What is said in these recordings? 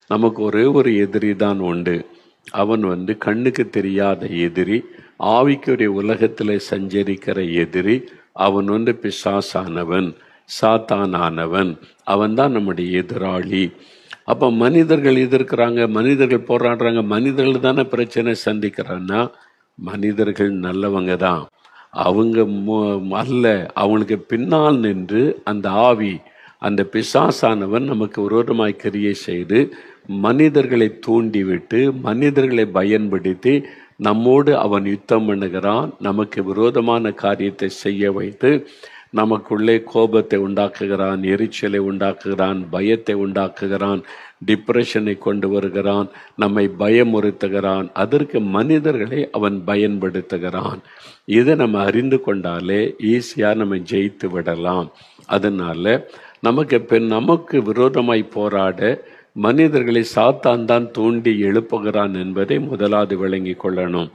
நமக்கு ஒரே ஒரு எதிரி தான் உண்டு. அவன் கண்ணுக்கு தெரியாத எதிரி, ஆவிக்குரிய உலகத்தில் சஞ்சரிக்கிற எதிரி. அவன் பிசாசானவன், சாத்தானானவன். அவன் தான் நம்முடைய எதிராளி. அப்போ மனிதர்கள் எதிர்க்கிறாங்க, மனிதர்கள் போராடுறாங்க, மனிதர்கள் தானே பிரச்சனை சந்திக்கிறான்னா மனிதர்கள் நல்லவங்க தான். அவங்க அல்ல, அவங்களுக்கு பின்னால் நின்று அந்த ஆவி, அந்த பிசாசானவன் நமக்கு விரோதமாய் கிரியை செய்து மனிதர்களை தூண்டிவிட்டு மனிதர்களை பயன்படுத்தி நம்மோடு அவன் யுத்தம் பண்ணுகிறான். நமக்கு விரோதமான காரியத்தை செய்ய வைத்து நமக்குள்ளே கோபத்தை உண்டாக்குகிறான், எரிச்சலை உண்டாக்குகிறான், பயத்தை உண்டாக்குகிறான், டிப்ரெஷனை கொண்டு வருகிறான், நம்மை பயமுறுத்துகிறான். அதற்கு மனிதர்களை அவன் பயன்படுத்துகிறான். இதை நம்ம அறிந்து கொண்டாலே ஈஸியாக நம்ம ஜெயித்து விடலாம். அதனால நமக்கு விரோதமாய் போராட மனிதர்களை சாத்தான் தான் தூண்டி எழுப்புகிறான் என்பதை முதலாவது விளங்கி கொள்ளணும்.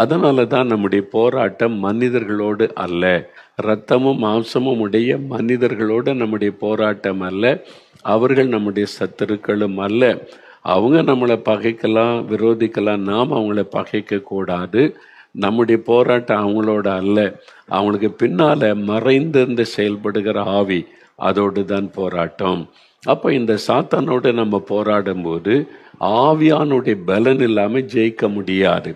அதனால தான் நம்முடைய போராட்டம் மனிதர்களோடு அல்ல, இரத்தமும் மாம்சமும் உடைய மனிதர்களோடு நம்முடைய போராட்டம் அல்ல. அவர்கள் நம்முடைய சத்துருக்களும் அல்ல. அவங்க நம்மளை பகைக்கலாம், விரோதிக்கலாம், நாம் அவங்கள பகைக்க கூடாது. நம்முடைய போராட்டம் அவங்களோட அல்ல, அவங்களுக்கு பின்னால மறைந்திருந்து செயல்படுகிற ஆவி, அதோடு தான் போராட்டம். அப்போ இந்த சாத்தானோடு நம்ம போராடும் போது ஆவியானுடைய பலன் இல்லாமல் ஜெயிக்க முடியாது.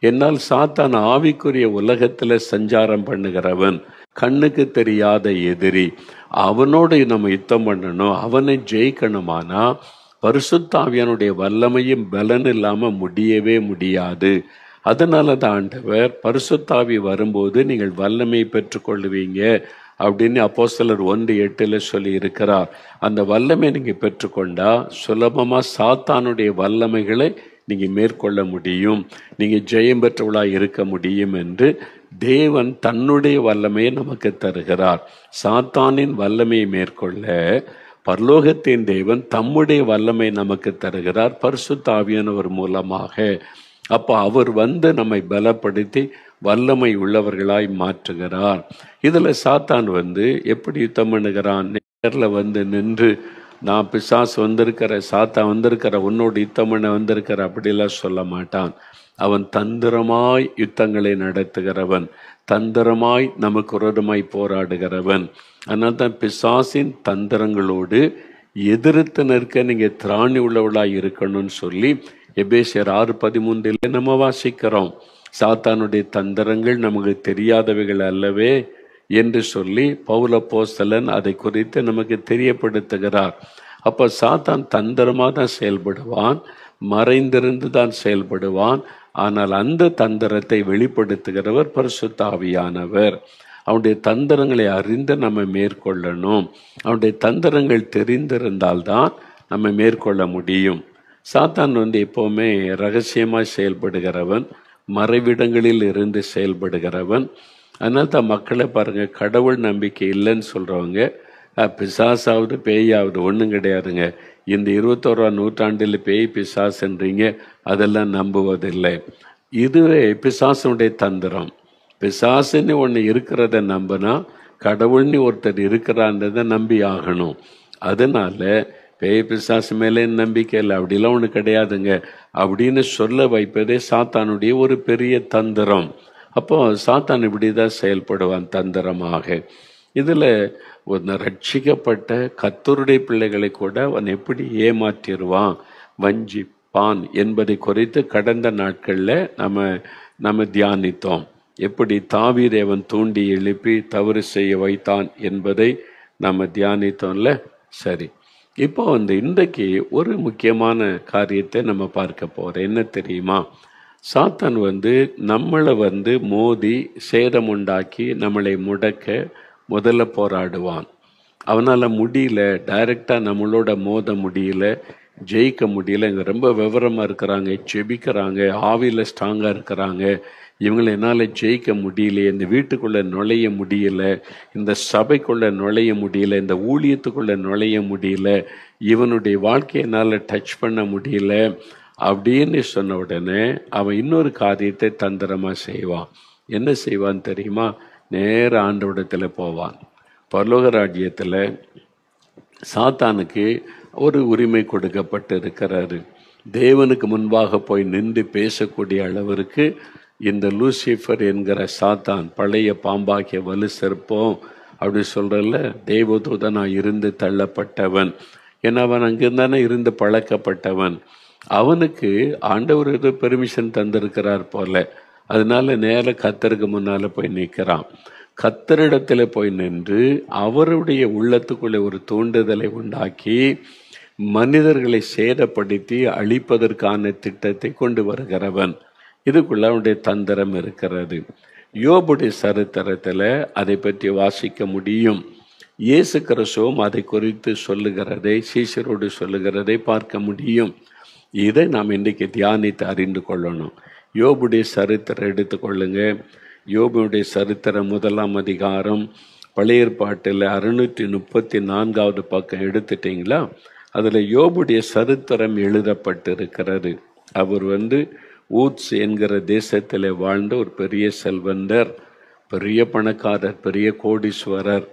என்னால் சாத்தான் ஆவிக்குரிய உலகத்தில் சஞ்சாரம் பண்ணுகிறவன், கண்ணுக்கு தெரியாத எதிரி. அவனோடு நம்ம யுத்தம் பண்ணணும், அவனை ஜெயிக்கணுமானா பரிசுத்த ஆவியானுடைய வல்லமையும் பலன் இல்லாமல் முடியவே முடியாது. அதனால தான் ஆண்டவர் பரிசுத்த ஆவி வரும்போது நீங்கள் வல்லமையை பெற்றுக்கொள்ளுவீங்க அப்படின்னு அப்போஸ்தலர் 1:8 சொல்லி இருக்கிறார். அந்த வல்லமை நீங்கள் பெற்றுக்கொண்டா சுலபமாக சாத்தானுடைய வல்லமைகளை நீங்கள் மேற்கொள்ள முடியும், நீங்கள் ஜெயம் பெற்றவளாக இருக்க முடியும் என்று தேவன் தன்னுடைய வல்லமையை நமக்கு தருகிறார். சாத்தானின் வல்லமையை மேற்கொள்ள பரலோகத்தின் தேவன் தம்முடைய வல்லமை நமக்கு தருகிறார் பரிசுத்த ஆவியானவர் மூலமாக. அப்போ அவர் நம்மை பலப்படுத்தி வல்லமை உள்ளவர்களாய் மாற்றுகிறார். இதில் சாத்தான் எப்படி யுத்தம் பண்ணுகிறான்? நேரில் நின்று நான் பிசாசு வந்திருக்கிற, சாத்தான் வந்திருக்கிற, உன்னோடு யுத்தம் பண்ண வந்திருக்கிற அப்படிலாம் சொல்ல மாட்டான். அவன் தந்திரமாய் யுத்தங்களை நடத்துகிறவன், தந்திரமாய் நமக்கு விரோதமாய் போராடுகிறவன். அதனால தான் பிசாசின் தந்திரங்களோடு எதிர்த்து நிற்க நீங்கள் திராணி உள்ளவளாய் இருக்கணும்னு சொல்லி எபேசியர் 6:13 நம்ம வாசிக்கிறோம். சாத்தானுடைய தந்திரங்கள் நமக்கு தெரியாதவைகள் அல்லவே என்று சொல்லி பவுல் அப்போஸ்தலன் அதை குறித்து நமக்கு தெரியப்படுத்துகிறார். அப்போ சாத்தான் தந்திரமாக தான் செயல்படுவான், மறைந்திருந்து தான் செயல்படுவான். ஆனால் அந்த தந்திரத்தை வெளிப்படுத்துகிறவர் பரிசுத்த ஆவியானவர். அவனுடைய தந்திரங்களை அறிந்து நம்ம மேற்கொள்ளணும். அவனுடைய தந்திரங்கள் தெரிந்திருந்தால்தான் நம்ம மேற்கொள்ள முடியும். சாத்தான் எப்போவுமே ரகசியமாக செயல்படுகிறவன், மறைவிடங்களில் இருந்து செயல்படுகிறவன். அதனால தான் மக்களை பாருங்கள், கடவுள் நம்பிக்கை இல்லைன்னு சொல்கிறவங்க பிசாசாவது பேயாவது ஒன்றும் கிடையாதுங்க. இந்த 21ஆம் நூற்றாண்டில் பேய் பிசாசுன்றீங்க, அதெல்லாம் நம்புவதில்லை. இதுவே பிசாசனுடைய தந்திரம். பிசாசுன்னு ஒன்று இருக்கிறத நம்பினா கடவுள்னு ஒருத்தர் இருக்கிறான்றதை நம்பி ஆகணும். அதனால பேய் பிசாசு மேலே நம்பிக்கை இல்லை, அப்படிலாம் ஒன்று கிடையாதுங்க அப்படின்னு சொல்ல வைப்பதே சாத்தானுடைய ஒரு பெரிய தந்திரம். அப்போ சாத்தான் இப்படி தான் செயல்படுவான் தந்திரமாக. இதில் ஒரு ரட்சிக்கப்பட்ட கர்த்தருடைய பிள்ளைகளை கூட அவன் எப்படி ஏமாற்றிடுவான், வஞ்சிப்பான் என்பதை குறித்து கடந்த நாட்களில் நம்ம தியானித்தோம். எப்படி தாவீதை அவன் தூண்டி எழுப்பி தவறு செய்ய வைத்தான் என்பதை நம்ம தியானித்தோம்ல. சரி, இப்போ இன்றைக்கு ஒரு முக்கியமான காரியத்தை நம்ம பார்க்க போகிறோம். என்ன தெரியுமா? சாத்தான் நம்மளை மோதி சேதம் உண்டாக்கி நம்மளை முடக்க முதல்ல போராடுவான். அவனால் முடியல, டைரெக்டாக நம்மளோட மோத முடியல, ஜெயிக்க முடியல. இங்கே ரொம்ப விவரமாக இருக்கிறாங்க, ஜெபிக்கிறாங்க, ஆவியில் ஸ்ட்ராங்காக இருக்கிறாங்க, இவங்களை என்னால் ஜெயிக்க முடியல, இந்த வீட்டுக்குள்ளே நுழைய முடியல, இந்த சபைக்குள்ளே நுழைய முடியல, இந்த ஊழியத்துக்குள்ளே நுழைய முடியல, இவனுடைய வாழ்க்கையை என்னால் டச் பண்ண முடியல அப்படின்னு சொன்ன உடனே அவன் இன்னொரு காரியத்தை தந்திரமாக செய்வான். என்ன செய்வான்னு தெரியுமா? நேர ஆண்டவரிடத்தில் போவான். பரலோக ராஜ்யத்தில் சாத்தானுக்கு ஒரு உரிமை கொடுக்கப்பட்டு இருக்கிறாரு. தேவனுக்கு முன்பாக போய் நின்று பேசக்கூடிய அளவிற்கு இந்த லூசிஃபர் என்கிற சாத்தான், பழைய பாம்பாகிய வலு சர்ப்பம் அப்படி சொல்றல, தேவதூதனாக இருந்து தள்ளப்பட்டவன். ஏன்னா அவன் அங்கிருந்தானே இருந்து பழக்கப்பட்டவன். அவனுக்கு ஆண்டவர் ஏதோ பெர்மிஷன் தந்திருக்கிறார் போல. அதனால நேர கர்த்தருக்கு முன்னால போய் நிற்கிறான். கர்த்தரிடத்துல போய் நின்று அவருடைய உள்ளத்துக்குள்ளே ஒரு தூண்டுதலை உண்டாக்கி மனிதர்களை சேதப்படுத்தி அழிப்பதற்கான திட்டத்தை கொண்டு வருகிறவன். இதுக்குள்ள அவனுடைய தந்திரம் இருக்கிறது. யோபுடைய சரித்திரத்தில் அதை பற்றி வாசிக்க முடியும். இயேசு கிறிஸ்துவும் அதை குறித்து சொல்லுகிறதை, சீஷரோடு சொல்லுகிறதை பார்க்க முடியும். இதை நாம் இன்றைக்கு தியானித்து அறிந்து கொள்ளணும். யோபுடைய சரித்திரம் எடுத்துக்கொள்ளுங்க. யோபுடைய சரித்திரம் 1ஆம் அதிகாரம், பழைய ஏற்பாட்டில் 634வது பக்கம் எடுத்துட்டீங்களா? அதில் யோபுடைய சரித்திரம் எழுதப்பட்டிருக்கிறது. அவர் ஊத்ஸ் என்கிற தேசத்தில் வாழ்ந்த ஒரு பெரிய செல்வந்தர், பெரிய பணக்காரர், பெரிய கோடீஸ்வரர்.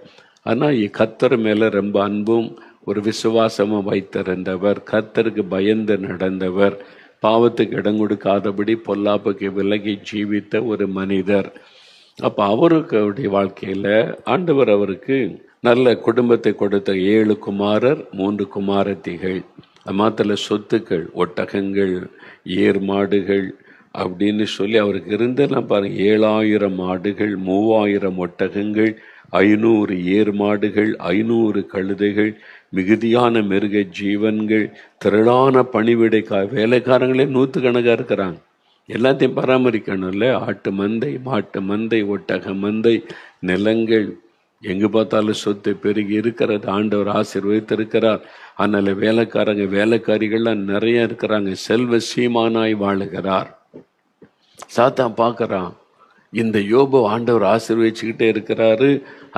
ஆனால் கர்த்தர் மேலே ரொம்ப அன்பும் ஒரு விசுவாசமும் வைத்திருந்தவர். கர்த்தருக்கு பயந்து நடந்தவர். பாவத்துக்கு இடம் கொடுக்காதபடி பொல்லாப்புக்கு விலகி ஜீவித்த ஒரு மனிதர். அப்போ அவருடைய வாழ்க்கையில் ஆண்டவர் அவருக்கு நல்ல குடும்பத்தை கொடுத்த 7 குமாரர், 3 குமாரத்திகள். மாத்திர சொத்துக்கள், ஒட்டகங்கள், ஏர் மாடுகள் அப்படின்னு சொல்லி அவருக்கு இருந்தெல்லாம் பாருங்க. 7000 மாடுகள், 3000 ஒட்டகங்கள், 500 ஏர் மாடுகள், 500 கழுதைகள், மிகுதியான மிருக ஜீவன்கள், திரளான பணிவிடை வேலைக்காரங்களே 100கணக்காக இருக்கிறாங்க. எல்லாத்தையும் பராமரிக்கணும்ல. ஆட்டு மந்தை, மாட்டு மந்தை, ஒட்டக மந்தை, நிலங்கள், எங்கு பார்த்தாலும் சொத்து பெருகி இருக்கிறது. ஆண்டவர் ஆசீர்வதித்திருக்கிறார். அதனால வேலைக்காரிகள்லாம் நிறைய இருக்கிறாங்க. செல்வ சீமானாய் வாழுகிறார். சாத்தான் பார்க்கறான், இந்த யோபு ஆண்டவர் ஆசீர்வதிச்சுக்கிட்டே இருக்கிறாரு.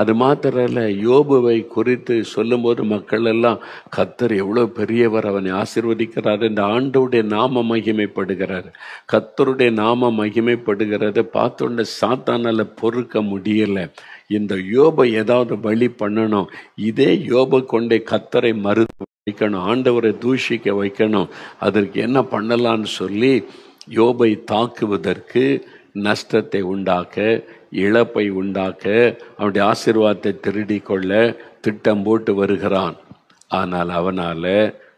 அது மாத்திரம் இல்லை, யோபுவை குறித்து சொல்லும் போது மக்கள் எல்லாம் கர்த்தர் எவ்வளோ பெரியவர், அவனை ஆசீர்வதிக்கிறார், இந்த ஆண்டவருடைய நாம மகிமைப்படுகிறார். கர்த்தருடைய நாம மகிமைப்படுகிறத பார்த்தோன்ன சாத்தானால பொறுக்க முடியலை. இந்த யோபை ஏதாவது வழி பண்ணணும். இதே யோபை கொண்டே கர்த்தரை மறுத்து வைக்கணும், ஆண்டவரை தூஷிக்க வைக்கணும். அதற்கு என்ன பண்ணலான்னு சொல்லி யோபை தாக்குவதற்கு, நஷ்டத்தை உண்டாக்க, இழப்பை உண்டாக்க, அவனுடைய ஆசீர்வாதத்தை திருடி கொள்ள திட்டம் போட்டு வருகிறான். ஆனால் அவனால்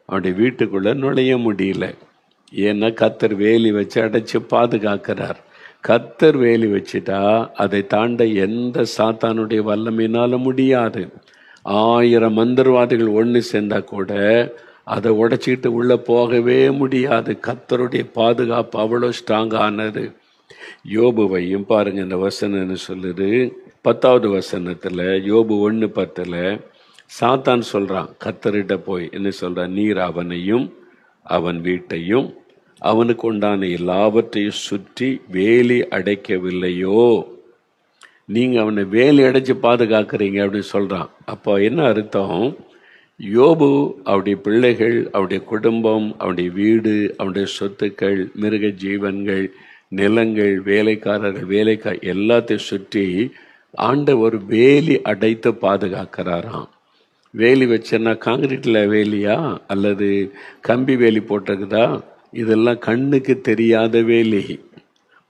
அவனுடைய வீட்டுக்குள்ளே நுழைய முடியல. ஏன்னா கர்த்தர் வேலி வச்சு அடைச்சி பாதுகாக்கிறார். கர்த்தர் வேலி வச்சுட்டா அதை தாண்ட எந்த சாத்தானுடைய வல்லமையினால முடியாது. 1000 மந்திரவாதிகள் ஒன்று சேர்ந்தா கூட அதை உடைச்சிக்கிட்டு உள்ளே போகவே முடியாது. கர்த்தருடைய பாதுகாப்பு அவ்வளோ ஸ்ட்ராங்கானது. யோபுவையும் பாருங்க, இந்த வசனம்னு சொல்லுது 10வது வசனத்தில், யோபு 1:10 சாத்தான் சொல்கிறான் கர்த்தர்கிட்ட போய் என்ன சொல்கிறான், நீர் அவனையும் அவன் வீட்டையும் அவனுக்கு உண்டான எல்லாவற்றையும் சுற்றி வேலி அடைக்கவில்லையோ? நீங்கள் அவனை வேலி அடைச்சி பாதுகாக்கிறீங்க அப்படின்னு சொல்கிறான். அப்போ என்ன அர்த்தம்? யோபு, அவருடைய பிள்ளைகள், அவருடைய குடும்பம், அவருடைய வீடு, அவருடைய சொத்துக்கள், மிருக ஜீவன்கள், நிலங்கள், வேலைக்காரர்கள், எல்லாத்தையும் சுற்றி ஆண்டவர் வேலி அடைத்து பாதுகாக்கிறாராம். வேலி வச்சேன்னா காங்கிரீட்டில் வேலியா அல்லது கம்பி வேலி போட்டிருக்குதா? இதெல்லாம் கண்ணுக்கு தெரியாத வேலி,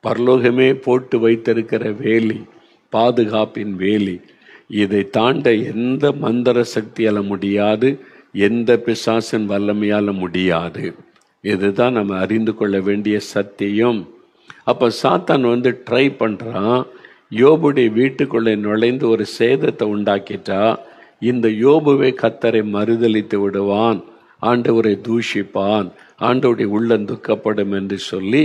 பரலோகமே போட்டு வைத்திருக்கிற வேலி, பாதுகாப்பின் வேலி. இதை தாண்ட எந்த மந்திர சக்தியால் முடியாது, எந்த பிசாசின் வல்லமையால் முடியாது. இதுதான் நம்ம அறிந்து கொள்ள வேண்டிய சத்தியம். அப்போ சாத்தான் ட்ரை பண்ணுறான். யோபுடைய வீட்டுக்குள்ளே நுழைந்து ஒரு சேதத்தை உண்டாக்கிட்டா இந்த யோபுவை கர்த்தரை மறுதலித்து விடுவான், ஆண்டவரை தூஷிப்பான், ஆண்டவருடைய உள்ளம் துக்கப்படும் என்று சொல்லி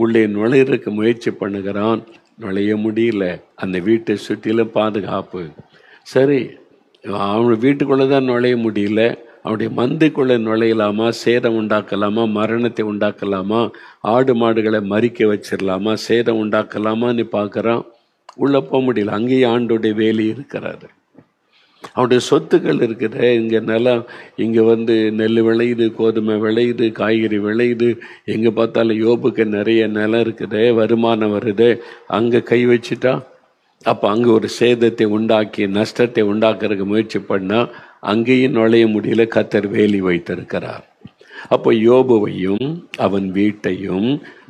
உள்ளே நுழையிறதுக்கு முயற்சி பண்ணுகிறான். நுழைய முடியல. அந்த வீட்டை சுற்றிலும் பாதுகாப்பு. சரி, அவன் வீட்டுக்குள்ளே தான் நுழைய முடியல. அவனுடைய மந்தைக்குள்ளே நுழையலாமா? சேதம் உண்டாக்கலாமா? மரணத்தை உண்டாக்கலாமா? ஆடு மாடுகளை மறிக்க வச்சிடலாமா? சேதம் உண்டாக்கலாமான்னு பார்க்குறான். உள்ளே போக முடியல. அங்கேயும் ஆண்டோடைய வேலி இருக்கிறாரு. அவனுடைய சொத்துக்கள் இருக்குது. இங்கே நிலம், இங்கே நெல் விளையுது, கோதுமை விளையுது, காய்கறி விளையுது. எங்கே பார்த்தாலும் யோபுக்கு நிறைய நிலம் இருக்குது, வருமானம் வருது. அங்கே கை வச்சுட்டா அப்போ அங்கே ஒரு சேதத்தை உண்டாக்கி நஷ்டத்தை உண்டாக்குறதுக்கு முயற்சி பண்ணால் அங்கேயும் நுழைய முடியல, கர்த்தர் வேலி வைத்திருக்கிறார். அப்போ யோபுவையும் அவன் வீட்டையும்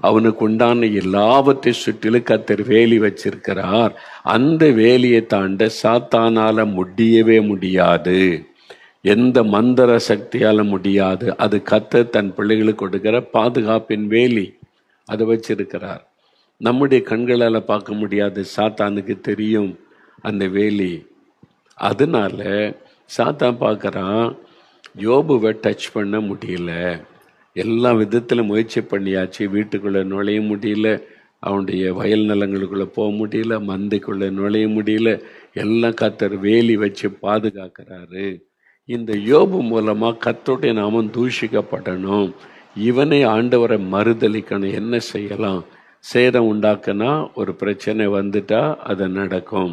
அவனுக்கு உண்டான எல்லாவற்றை சுற்றிலும் கர்த்தர் வேலி வச்சிருக்கிறார். அந்த வேலியை தாண்ட சாத்தானால முடியவே முடியாது, எந்த மந்திர சக்தியால முடியாது. அது கர்த்தர் தன் பிள்ளைகளுக்கு கொடுக்கிற பாதுகாப்பின் வேலி, அதை வச்சிருக்கிறார். நம்முடைய கண்களால் பார்க்க முடியாது, சாத்தானுக்கு தெரியும் அந்த வேலி. அதனால சாத்தான் பார்க்குறான், யோபுவை டச் பண்ண முடியல, எல்லா விதத்தில் முயற்சி பண்ணியாச்சு, வீட்டுக்குள்ளே நுழைய முடியல, அவனுடைய வயல் நிலங்களுக்குள்ளே போக முடியல, மந்தைக்குள்ளே நுழைய முடியல, எல்லாம் கர்த்தர் வேலி வச்சு பாதுகாக்கிறாரு. இந்த யோபு மூலமாக கர்த்தருடைய நாமம் தூஷிக்கப்படணும், இவனை ஆண்டவரை மறுதளிக்கணும். என்ன செய்யலாம்? சேதம் உண்டாக்குனா ஒரு பிரச்சனை வந்துட்டா அது நடக்கும்,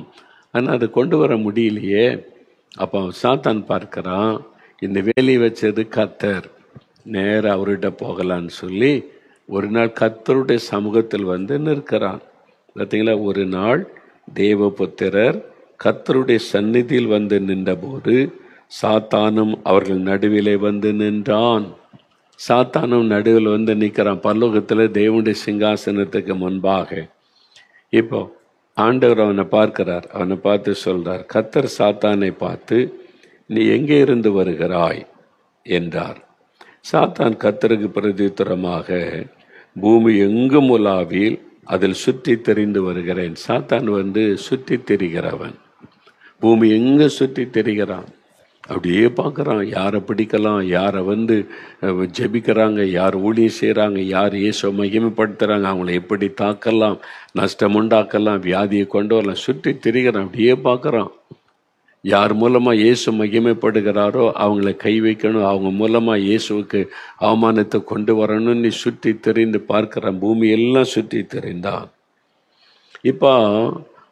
ஆனால் அதை கொண்டு வர முடியலையே. அப்போ சாத்தான் பார்க்குறான், இந்த வேலி வச்சது கர்த்தர், நேராக அவர்கிட்ட போகலான்னு சொல்லி ஒரு நாள் கர்த்தருடைய சமூகத்தில் வந்து நிற்கிறான். பார்த்தீங்களா, ஒரு நாள் தேவபுத்திரர் கர்த்தருடைய சந்நிதியில் வந்து நின்றபோது சாத்தானும் அவர்கள் நடுவிலே வந்து நின்றான். சாத்தானும் நடுவில் வந்து நிற்கிறான், பரலோகத்தில் தேவனுடைய சிங்காசனத்துக்கு முன்பாக. இப்போ ஆண்டவர் அவனை பார்க்கிறார், அவனை பார்த்து சொல்றார், கர்த்தர் சாத்தானை பார்த்து, நீ எங்கே இருந்து வருகிறாய் என்றார். சாத்தான் கர்த்தருக்கு பிரதியுத்தரமாக, பூமி எங்கும் உலாவில் அதில் சுற்றி தெரிந்து வருகிறேன். சாத்தான் வந்து சுற்றி தெரிகிறவன், பூமி எங்க சுற்றி தெரிகிறான், அப்படியே பார்க்குறான், யாரை பிடிக்கலாம், யாரை வந்து ஜெபிக்கிறாங்க, யார் ஊழியம் செய்கிறாங்க, யார் இயேசுவை மகிமைப்படுத்துகிறாங்க, அவங்கள எப்படி தாக்கலாம், நஷ்டம் உண்டாக்கலாம், வியாதியை கொண்டு வரலாம், சுற்றி திரிகிறான். அப்படியே பார்க்குறான், யார் மூலமாக இயேசு மகிமைப்படுகிறாரோ அவங்கள கை வைக்கணும், அவங்க மூலமாக இயேசுவுக்கு அவமானத்தை கொண்டு வரணும்னு நீ சுற்றி தெரிந்து பார்க்குறான். பூமி எல்லாம் சுற்றி தெரிந்தான். இப்போ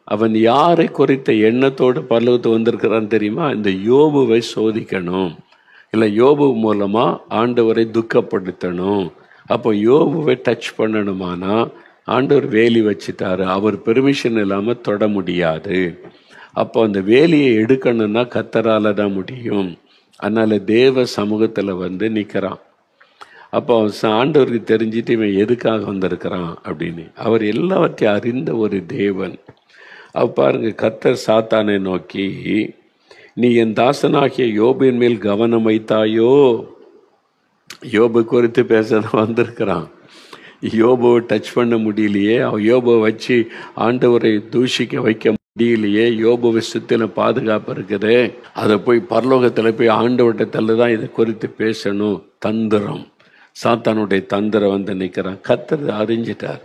அவன் யாரை குறித்த எண்ணத்தோடு பரலோகத்து வந்திருக்கிறான்னு தெரியுமா? இந்த யோபுவை சோதிக்கணும், இல்லை யோபு மூலமாக ஆண்டவரை துக்கப்படுத்தணும். அப்போ யோபுவை டச் பண்ணணுமானா ஆண்டவர் வேலி வச்சுட்டாரு, அவர் பெர்மிஷன் இல்லாமல் தொட முடியாது. அப்போ அந்த வேலியை எடுக்கணும்னா கர்த்தரால தான் முடியும். அதனால தேவ சமூகத்தில் வந்து நிற்கிறான். அப்போ ஆண்டவருக்கு தெரிஞ்சிட்டு இவன் எதுக்காக வந்திருக்கிறான் அப்படின்னு. அவர் எல்லாவற்றையும் அறிந்த ஒரு தேவன். அவ பாருங்க, கர்த்தர் சாத்தானை நோக்கி, நீ என் தாசனாகிய யோபின் மேல் கவனம் வைத்தாயோ? யோபு குறித்து பேசதான் வந்திருக்கிறான். யோபுவை டச் பண்ண முடியலையே, யோபுவை வச்சு ஆண்டவரை தூஷிக்க வைக்க முடியலையே, யோபுவை சுத்தில பாதுகாப்பு இருக்குது, அதை போய் பரலோகத்தில் போய் ஆண்டவட்டத்தில் தான் இதை குறித்து பேசணும். தந்திரம், சாத்தானுடைய தந்திரம் வந்து நிற்கிறான். கர்த்தர் அறிஞ்சிட்டார்.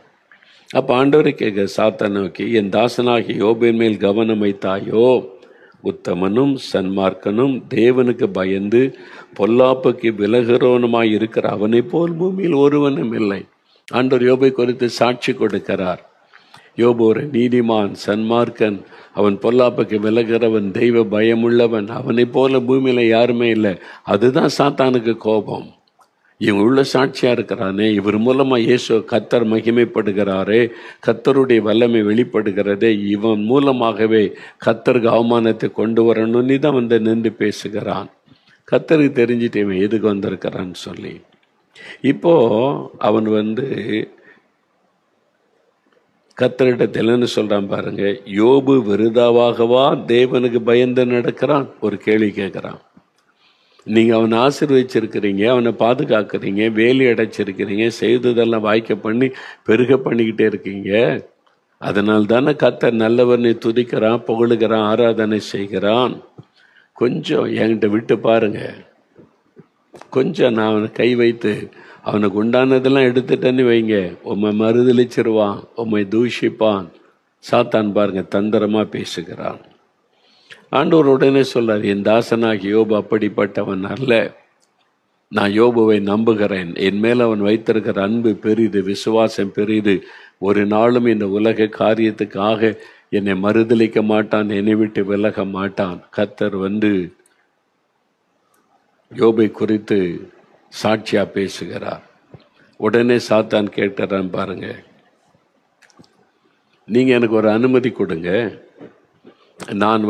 அப்போ ஆண்டவரை கேட்க சாத்தான் நோக்கி, என் தாசனாகி யோபின் மேல் கவனம் வைத்தாயோ? உத்தமனும் சன்மார்க்கனும் தேவனுக்கு பயந்து பொல்லாப்புக்கு விலகிறவனுமாய் இருக்கிற அவனை போல் பூமியில் ஒருவனும் இல்லை. ஆண்டவர் யோபை குறித்து சாட்சி கொடுக்கிறார். யோபு ஒரு நீதிமான், சன்மார்க்கன், அவன் பொல்லாப்புக்கு விலகிறவன், தெய்வ பயமுள்ளவன், அவனை போல பூமியில யாருமே இல்லை. அதுதான் சாத்தானுக்கு கோபம். இவன் உள்ள சாட்சியா இருக்கிறானே, இவர் மூலமா இயேசு கர்த்தர் மகிமைப்படுகிறாரே, கர்த்தருடைய வல்லமை வெளிப்படுகிறதே, இவன் மூலமாகவே கர்த்தருக்கு அவமானத்தை கொண்டு வரணும்னு தான் வந்து நின்று பேசுகிறான். கர்த்தருக்கு தெரிஞ்சுட்டு இவன் எதுக்கு வந்திருக்கிறான்னு சொல்லி. இப்போ அவன் வந்து கர்த்தரிடத்தில் என்ன சொல்றான் பாருங்க, யோபு விருதாவாகவா தேவனுக்கு பயந்து நடக்கிறான்? ஒரு கேள்வி கேட்கிறான். நீங்க அவனை ஆசீர்வதிச்சிருக்கிறீங்க, அவனை பாதுகாக்கிறீங்க, வேலி அடைச்சிருக்கிறீங்க, செய்ததெல்லாம் வாய்க்க பண்ணி பெருக பண்ணிக்கிட்டே இருக்கீங்க. அதனால் தானே கர்த்தர் நல்லவனை துதிக்கிறான், புகழுகிறான், ஆராதனை செய்கிறான். கொஞ்சம் என்கிட்ட விட்டு பாருங்க, கொஞ்சம் நான் அவனை கை வைத்து அவனுக்கு உண்டானதெல்லாம் எடுத்துட்டேன்னு வைங்க, உம்மை மறுதளிச்சிருவான், உம்மை தூஷிப்பான். சாத்தான் பாருங்க தந்திரமா பேசுகிறான். ஆண்டவர் உடனே சொல்றார், என் தாசனாகி யோபு அப்படிப்பட்டவன் அல்ல, நான் யோபுவை நம்புகிறேன், என் மேல் அவன் வைத்திருக்கிற அன்பு பெரிது, விசுவாசம் பெரிது, ஒரு நாளும் இந்த உலக காரியத்துக்காக என்னை மறுதளிக்க மாட்டான், என்னை விட்டு விலக மாட்டான். கர்த்தர் வந்து யோபை குறித்து சாட்சியா பேசுகிறார். உடனே சாத்தான் கேட்கிறான் பாருங்க, நீங்க எனக்கு ஒரு அனுமதி கொடுங்க, நான்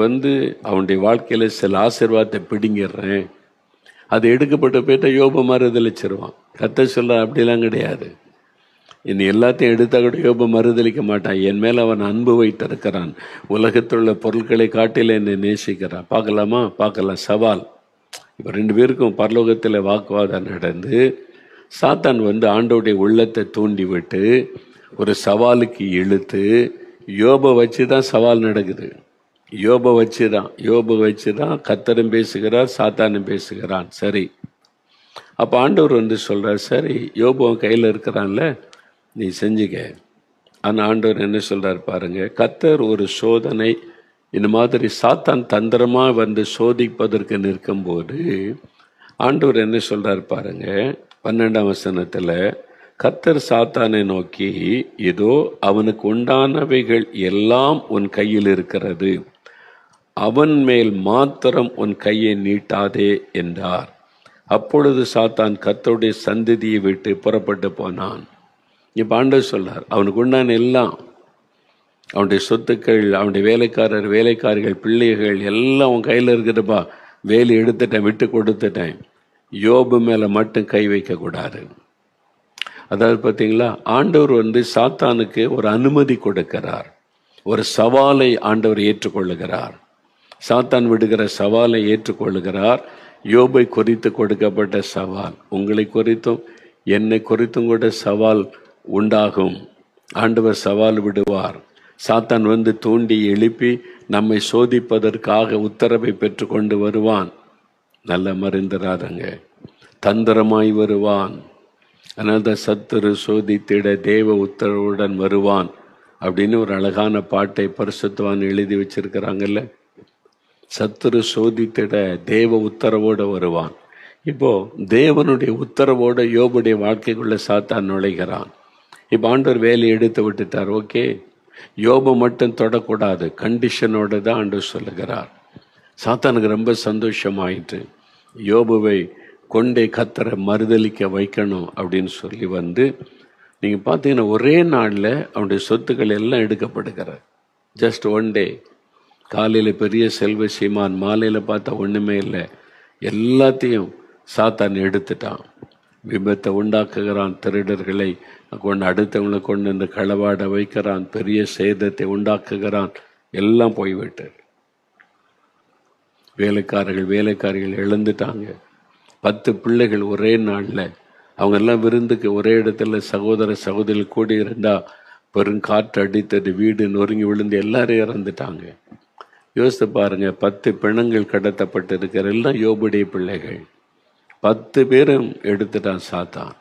அவனுடைய வாழ்க்கையில சில ஆசீர்வாதத்தை பிடிங்கிடுறேன், அது எடுக்கப்பட்ட போயிட்ட யோபு மறுதளிச்சிருவான். கர்த்தர் சொல்ல அப்படிலாம் கிடையாது. இன்னும் எல்லாத்தையும் எடுத்தா கூட யோபு மறுதளிக்க மாட்டான். என் மேல அவன் அன்பு வைத்திருக்கிறான், உலகத்தில் உள்ள பொருட்களை காட்டில என்னை நேசிக்கிறான். பார்க்கலாமா? பார்க்கலாம். சவால். இப்போ 2 பேருக்கும் பரலோகத்தில் வாக்குவாதம் நடந்து சாத்தான் ஆண்டவருடைய உள்ளத்தை தூண்டி விட்டு ஒரு சவாலுக்கு இழுத்து யோபை வச்சு தான் சவால் நடக்குது. யோபை வச்சு தான் கர்த்தரும் பேசுகிறார், சாத்தானும் பேசுகிறான். சரி, அப்போ ஆண்டவர் சொல்றார், சரி யோபு அவன் கையில் இருக்கிறான்ல, நீ செஞ்சுக்க. ஆனால் ஆண்டவர் என்ன சொல்றார் பாருங்க, கர்த்தர் ஒரு சோதனை இந்த மாதிரி சாத்தான் தந்திரமா சோதிப்பதற்கு நிற்கும்போது ஆண்டவர் என்ன சொல்றார் பாருங்க, 12ஆம் வசனத்துல, கர்த்தர் சாத்தானை நோக்கி, இதோ அவனுக்கு உண்டானவைகள் எல்லாம் உன் கையில் இருக்கிறது, அவன் மேல் மாத்திரம் உன் கையை நீட்டாதே என்றார். அப்பொழுது சாத்தான் கர்த்தருடைய சந்ததியை விட்டு புறப்பட்டு போனான். இப்ப ஆண்டவர் சொல்றார், அவனுக்கு உண்டான எல்லாம், அவனுடைய சொத்துக்கள், அவனுடைய வேலைக்காரிகள், பிள்ளைகள் எல்லாம் உன் கையில் இருக்குதுப்பா, வேலை எடுத்துட்டேன், விட்டு கொடுத்துட்டேன். யோபு மேல மட்டும் கை வைக்க கூடாது. அதாவது பார்த்தீங்களா, ஆண்டவர் சாத்தானுக்கு ஒரு அனுமதி கொடுக்கிறார், ஒரு சவாலை ஆண்டவர் ஏற்றுக்கொள்ளுகிறார். சாத்தான் விடுகிற சவாலை ஏற்றுக்கொள்ளுகிறார். யோபை குறித்து கொடுக்கப்பட்ட சவால், உங்களை குறித்தும் என்னை குறித்தும் கூட சவால் உண்டாகும். ஆண்டவர் சவால் விடுவார். சாத்தான் தூண்டி எழுப்பி நம்மை சோதிப்பதற்காக உத்தரவை பெற்று கொண்டு வருவான். நல்ல மருந்துராதங்க, தந்திரமாய் வருவான். அதனால தான் சத்துரு சோதித்திட தேவ உத்தரவுடன் வருவான் அப்படின்னு ஒரு அழகான பாட்டை பரிசுத்தவான் எழுதி வச்சிருக்கிறாங்கல்ல. சத்துரு சோதித்திட தேவ உத்தரவோடு வருவான். இப்போ தேவனுடைய உத்தரவோட யோபுடைய வாழ்க்கைக்குள்ள சாத்தான் நுழைகிறான். இப்போ ஆண்டவர் வேலையை எடுத்து விட்டுட்டார். ஓகே, யோபு மட்டும் தொடக்கூடாது, கண்டிஷனோட தான் ஆண்டவர் சொல்லுகிறார். சாத்தானுக்கு ரொம்ப சந்தோஷமாயிட்டு யோபுவை கொண்டே கர்த்தரை மறுதலிக்க வைக்கணும் அப்படின்னு சொல்லி நீங்கள் பார்த்தீங்கன்னா ஒரே நாளில் அவனுடைய சொத்துக்கள் எல்லாம் எடுக்கப்படுகிறார். Just one day. காலையில் பெரிய செல்வ சீமான், மாலையில் பார்த்தா ஒன்றுமே இல்லை, எல்லாத்தையும் சாத்தான் எடுத்துட்டான். விபத்தை உண்டாக்குகிறான், திருடர்களை அடுத்தவங்களை கொண்டு களவாட வைக்கிறான், பெரிய சேதத்தை உண்டாக்குகிறான். எல்லாம் போய்விட்டு வேலைக்காரிகள் இழந்துட்டாங்க. 10 பிள்ளைகள் ஒரே நாளில். அவங்க எல்லாம் விருந்துக்கு ஒரே இடத்துல சகோதரி கூடி இருந்தா பெருங்காற்று அடித்தது, வீடு நொறுங்கி விழுந்து எல்லாரும் இறந்துட்டாங்க. யோசித்து பாருங்க, 10 பிணங்கள் கடத்தப்பட்டு இருக்கிற எல்லாம் யோபுடைய பிள்ளைகள். 10 பேரும் எடுத்துட்டான் சாத்தான்.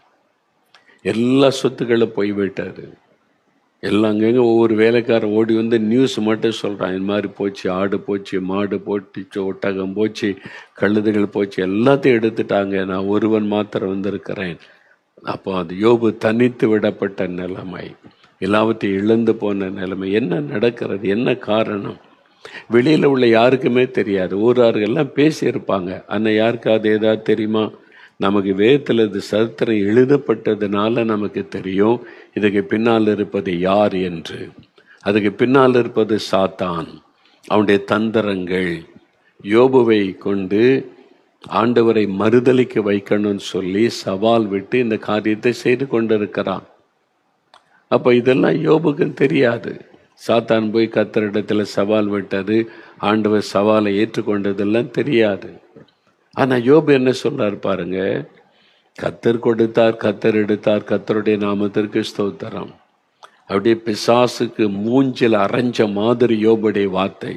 எல்லா சொத்துக்களும் போய்விட்டாரு. எல்லாம் அங்கங்க ஒவ்வொரு வேலைக்காரன் ஓடி நியூஸ் மட்டும் சொல்றான், இந்த மாதிரி போச்சு, ஆடு போச்சு, மாடு போட்டுச்சு, ஒட்டகம் போச்சு, கழுதுகள் போச்சு, எல்லாத்தையும் எடுத்துட்டாங்க, நான் ஒருவன் மாத்திரம் வந்திருக்கிறேன். அப்போ அது யோபு தனித்து விடப்பட்ட நிலைமை, எல்லாவற்றையும் இழந்து போன நிலைமை. என்ன நடக்கிறது, என்ன காரணம்? வெளியில உள்ள யாருக்குமே தெரியாது. ஊரார்கள்லாம் பேசியிருப்பாங்க, ஆனால் யாருக்கு அது ஏதாவது தெரியுமா? நமக்கு வேதத்தில் இது சரித்திரம் எழுதப்பட்டதுனால நமக்கு தெரியும் இதுக்கு பின்னால் இருப்பது யார் என்று. அதுக்கு பின்னால் இருப்பது சாத்தான், அவனுடைய தந்திரங்கள். யோபுவை கொண்டு ஆண்டவரை மறுதலிக்க வைக்கணும்னு சொல்லி சவால் விட்டு இந்த காரியத்தை செய்து கொண்டிருக்கிறான். அப்போ இதெல்லாம் யோபுக்கு தெரியாது. சாத்தான் போய் கர்த்தரிடத்துல சவால் விட்டது, ஆண்டவர் சவாலை ஏற்றுக்கொண்டதெல்லாம் தெரியாது. ஆனா யோபு என்ன சொல்றார் பாருங்க, கர்த்தர் கொடுத்தார், கர்த்தர் எடுத்தார், கர்த்தருடைய நாமத்திற்கு ஸ்தோத்திரம். அப்படியே பிசாசுக்கு மூஞ்சில் அரைஞ்ச மாதிரி யோபுடைய வார்த்தை.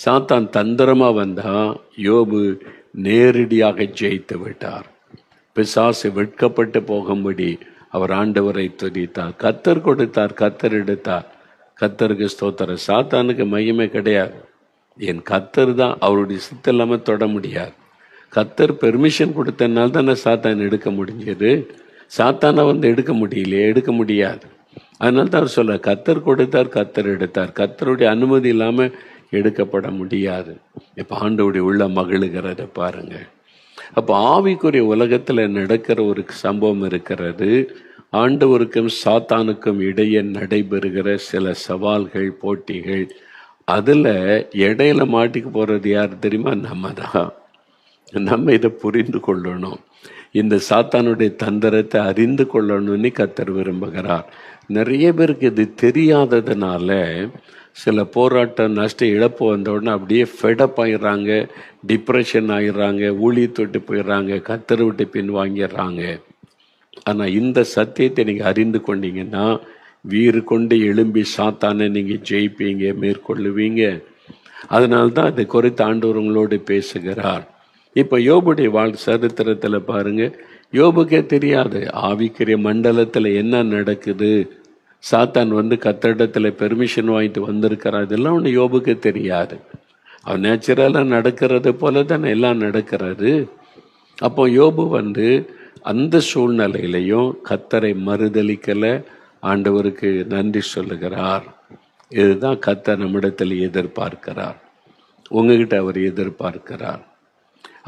சாத்தான் தந்திரமா வந்தா யோபு நேரடியாக ஜெயித்து விட்டார். பிசாசு வெட்கப்பட்டு போகும்படி அவர் ஆண்டவரை துதித்தார். கர்த்தர் கொடுத்தார், கர்த்தர் எடுத்தார், கர்த்தருக்கு ஸ்தோத்திரம். சாத்தானுக்கு மையமே கிடையாது. என் கர்த்தர் தான், அவருடைய சித்தம் இல்லாமல் தொட முடியாது. கர்த்தர் பெர்மிஷன் கொடுத்தனால தானே சாத்தான் எடுக்க முடிஞ்சது. சாத்தானை எடுக்க முடியலையே, எடுக்க முடியாது. அதனால தான் அவர் சொல்ல, கர்த்தர் கொடுத்தார், கர்த்தர் எடுத்தார், கர்த்தருடைய அனுமதி இல்லாமல் எடுக்கப்பட முடியாது. இப்போ ஆண்டவருடைய உள்ள மகிழுகிறத பாருங்க. அப்போ ஆவிக்குரிய உலகத்தில் நடக்கிற ஒரு சம்பவம் இருக்கிறது. ஆண்டவருக்கும் சாத்தானுக்கும் இடையே நடைபெறுகிற சில சவால்கள், போட்டிகள். அதுல இடையில மாட்டிக்க போறது யார் தெரியுமா? நம்ம தான். நம்ம இதை புரிந்து கொள்ளணும். இந்த சாத்தானுடைய தந்திரத்தை அறிந்து கொள்ளணும்னு கர்த்தர் விரும்புகிறார். நிறைய பேருக்கு இது தெரியாததுனால சில போராட்டம், நஷ்ட இழப்பு வந்த உடனே அப்படியே ஃபெடப் ஆயிடுறாங்க, டிப்ரெஷன் ஆயிடுறாங்க, ஊழியத்தொட்டு போயிடுறாங்க, கர்த்தரை விட்டு பின் வாங்கிடுறாங்க. ஆனால் இந்த சத்தியத்தை நீங்கள் அறிந்து கொண்டீங்கன்னா வீறு கொண்டு எழும்பி சாத்தானை நீங்கள் ஜெயிப்பீங்க, மேற்கொள்ளுவீங்க. அதனால்தான் அதை குறித்து ஆண்டவர் உங்களோடு பேசுகிறார். இப்போ யோபுடைய சரித்திரத்தில் பாருங்க, யோபுக்கே தெரியாது ஆவிக்குரிய மண்டலத்தில் என்ன நடக்குது. சாத்தான் கத்தரிடத்தில் பெர்மிஷன் வாங்கிட்டு வந்திருக்கிறான், இதெல்லாம் ஒன்று யோபுக்கு தெரியாது. அவன் நேச்சுரலாக நடக்கிறது போல தானே எல்லாம் நடக்கிறது. அப்போ யோபு அந்த சூழ்நிலையிலையும் கத்தரை மறுதலிக்கலை, ஆண்டவருக்கு நன்றி சொல்லுகிறார். இதுதான் கத்தர் நம்மிடத்தில் எதிர்பார்க்கிறார், உங்ககிட்ட அவர் எதிர்பார்க்கிறார்.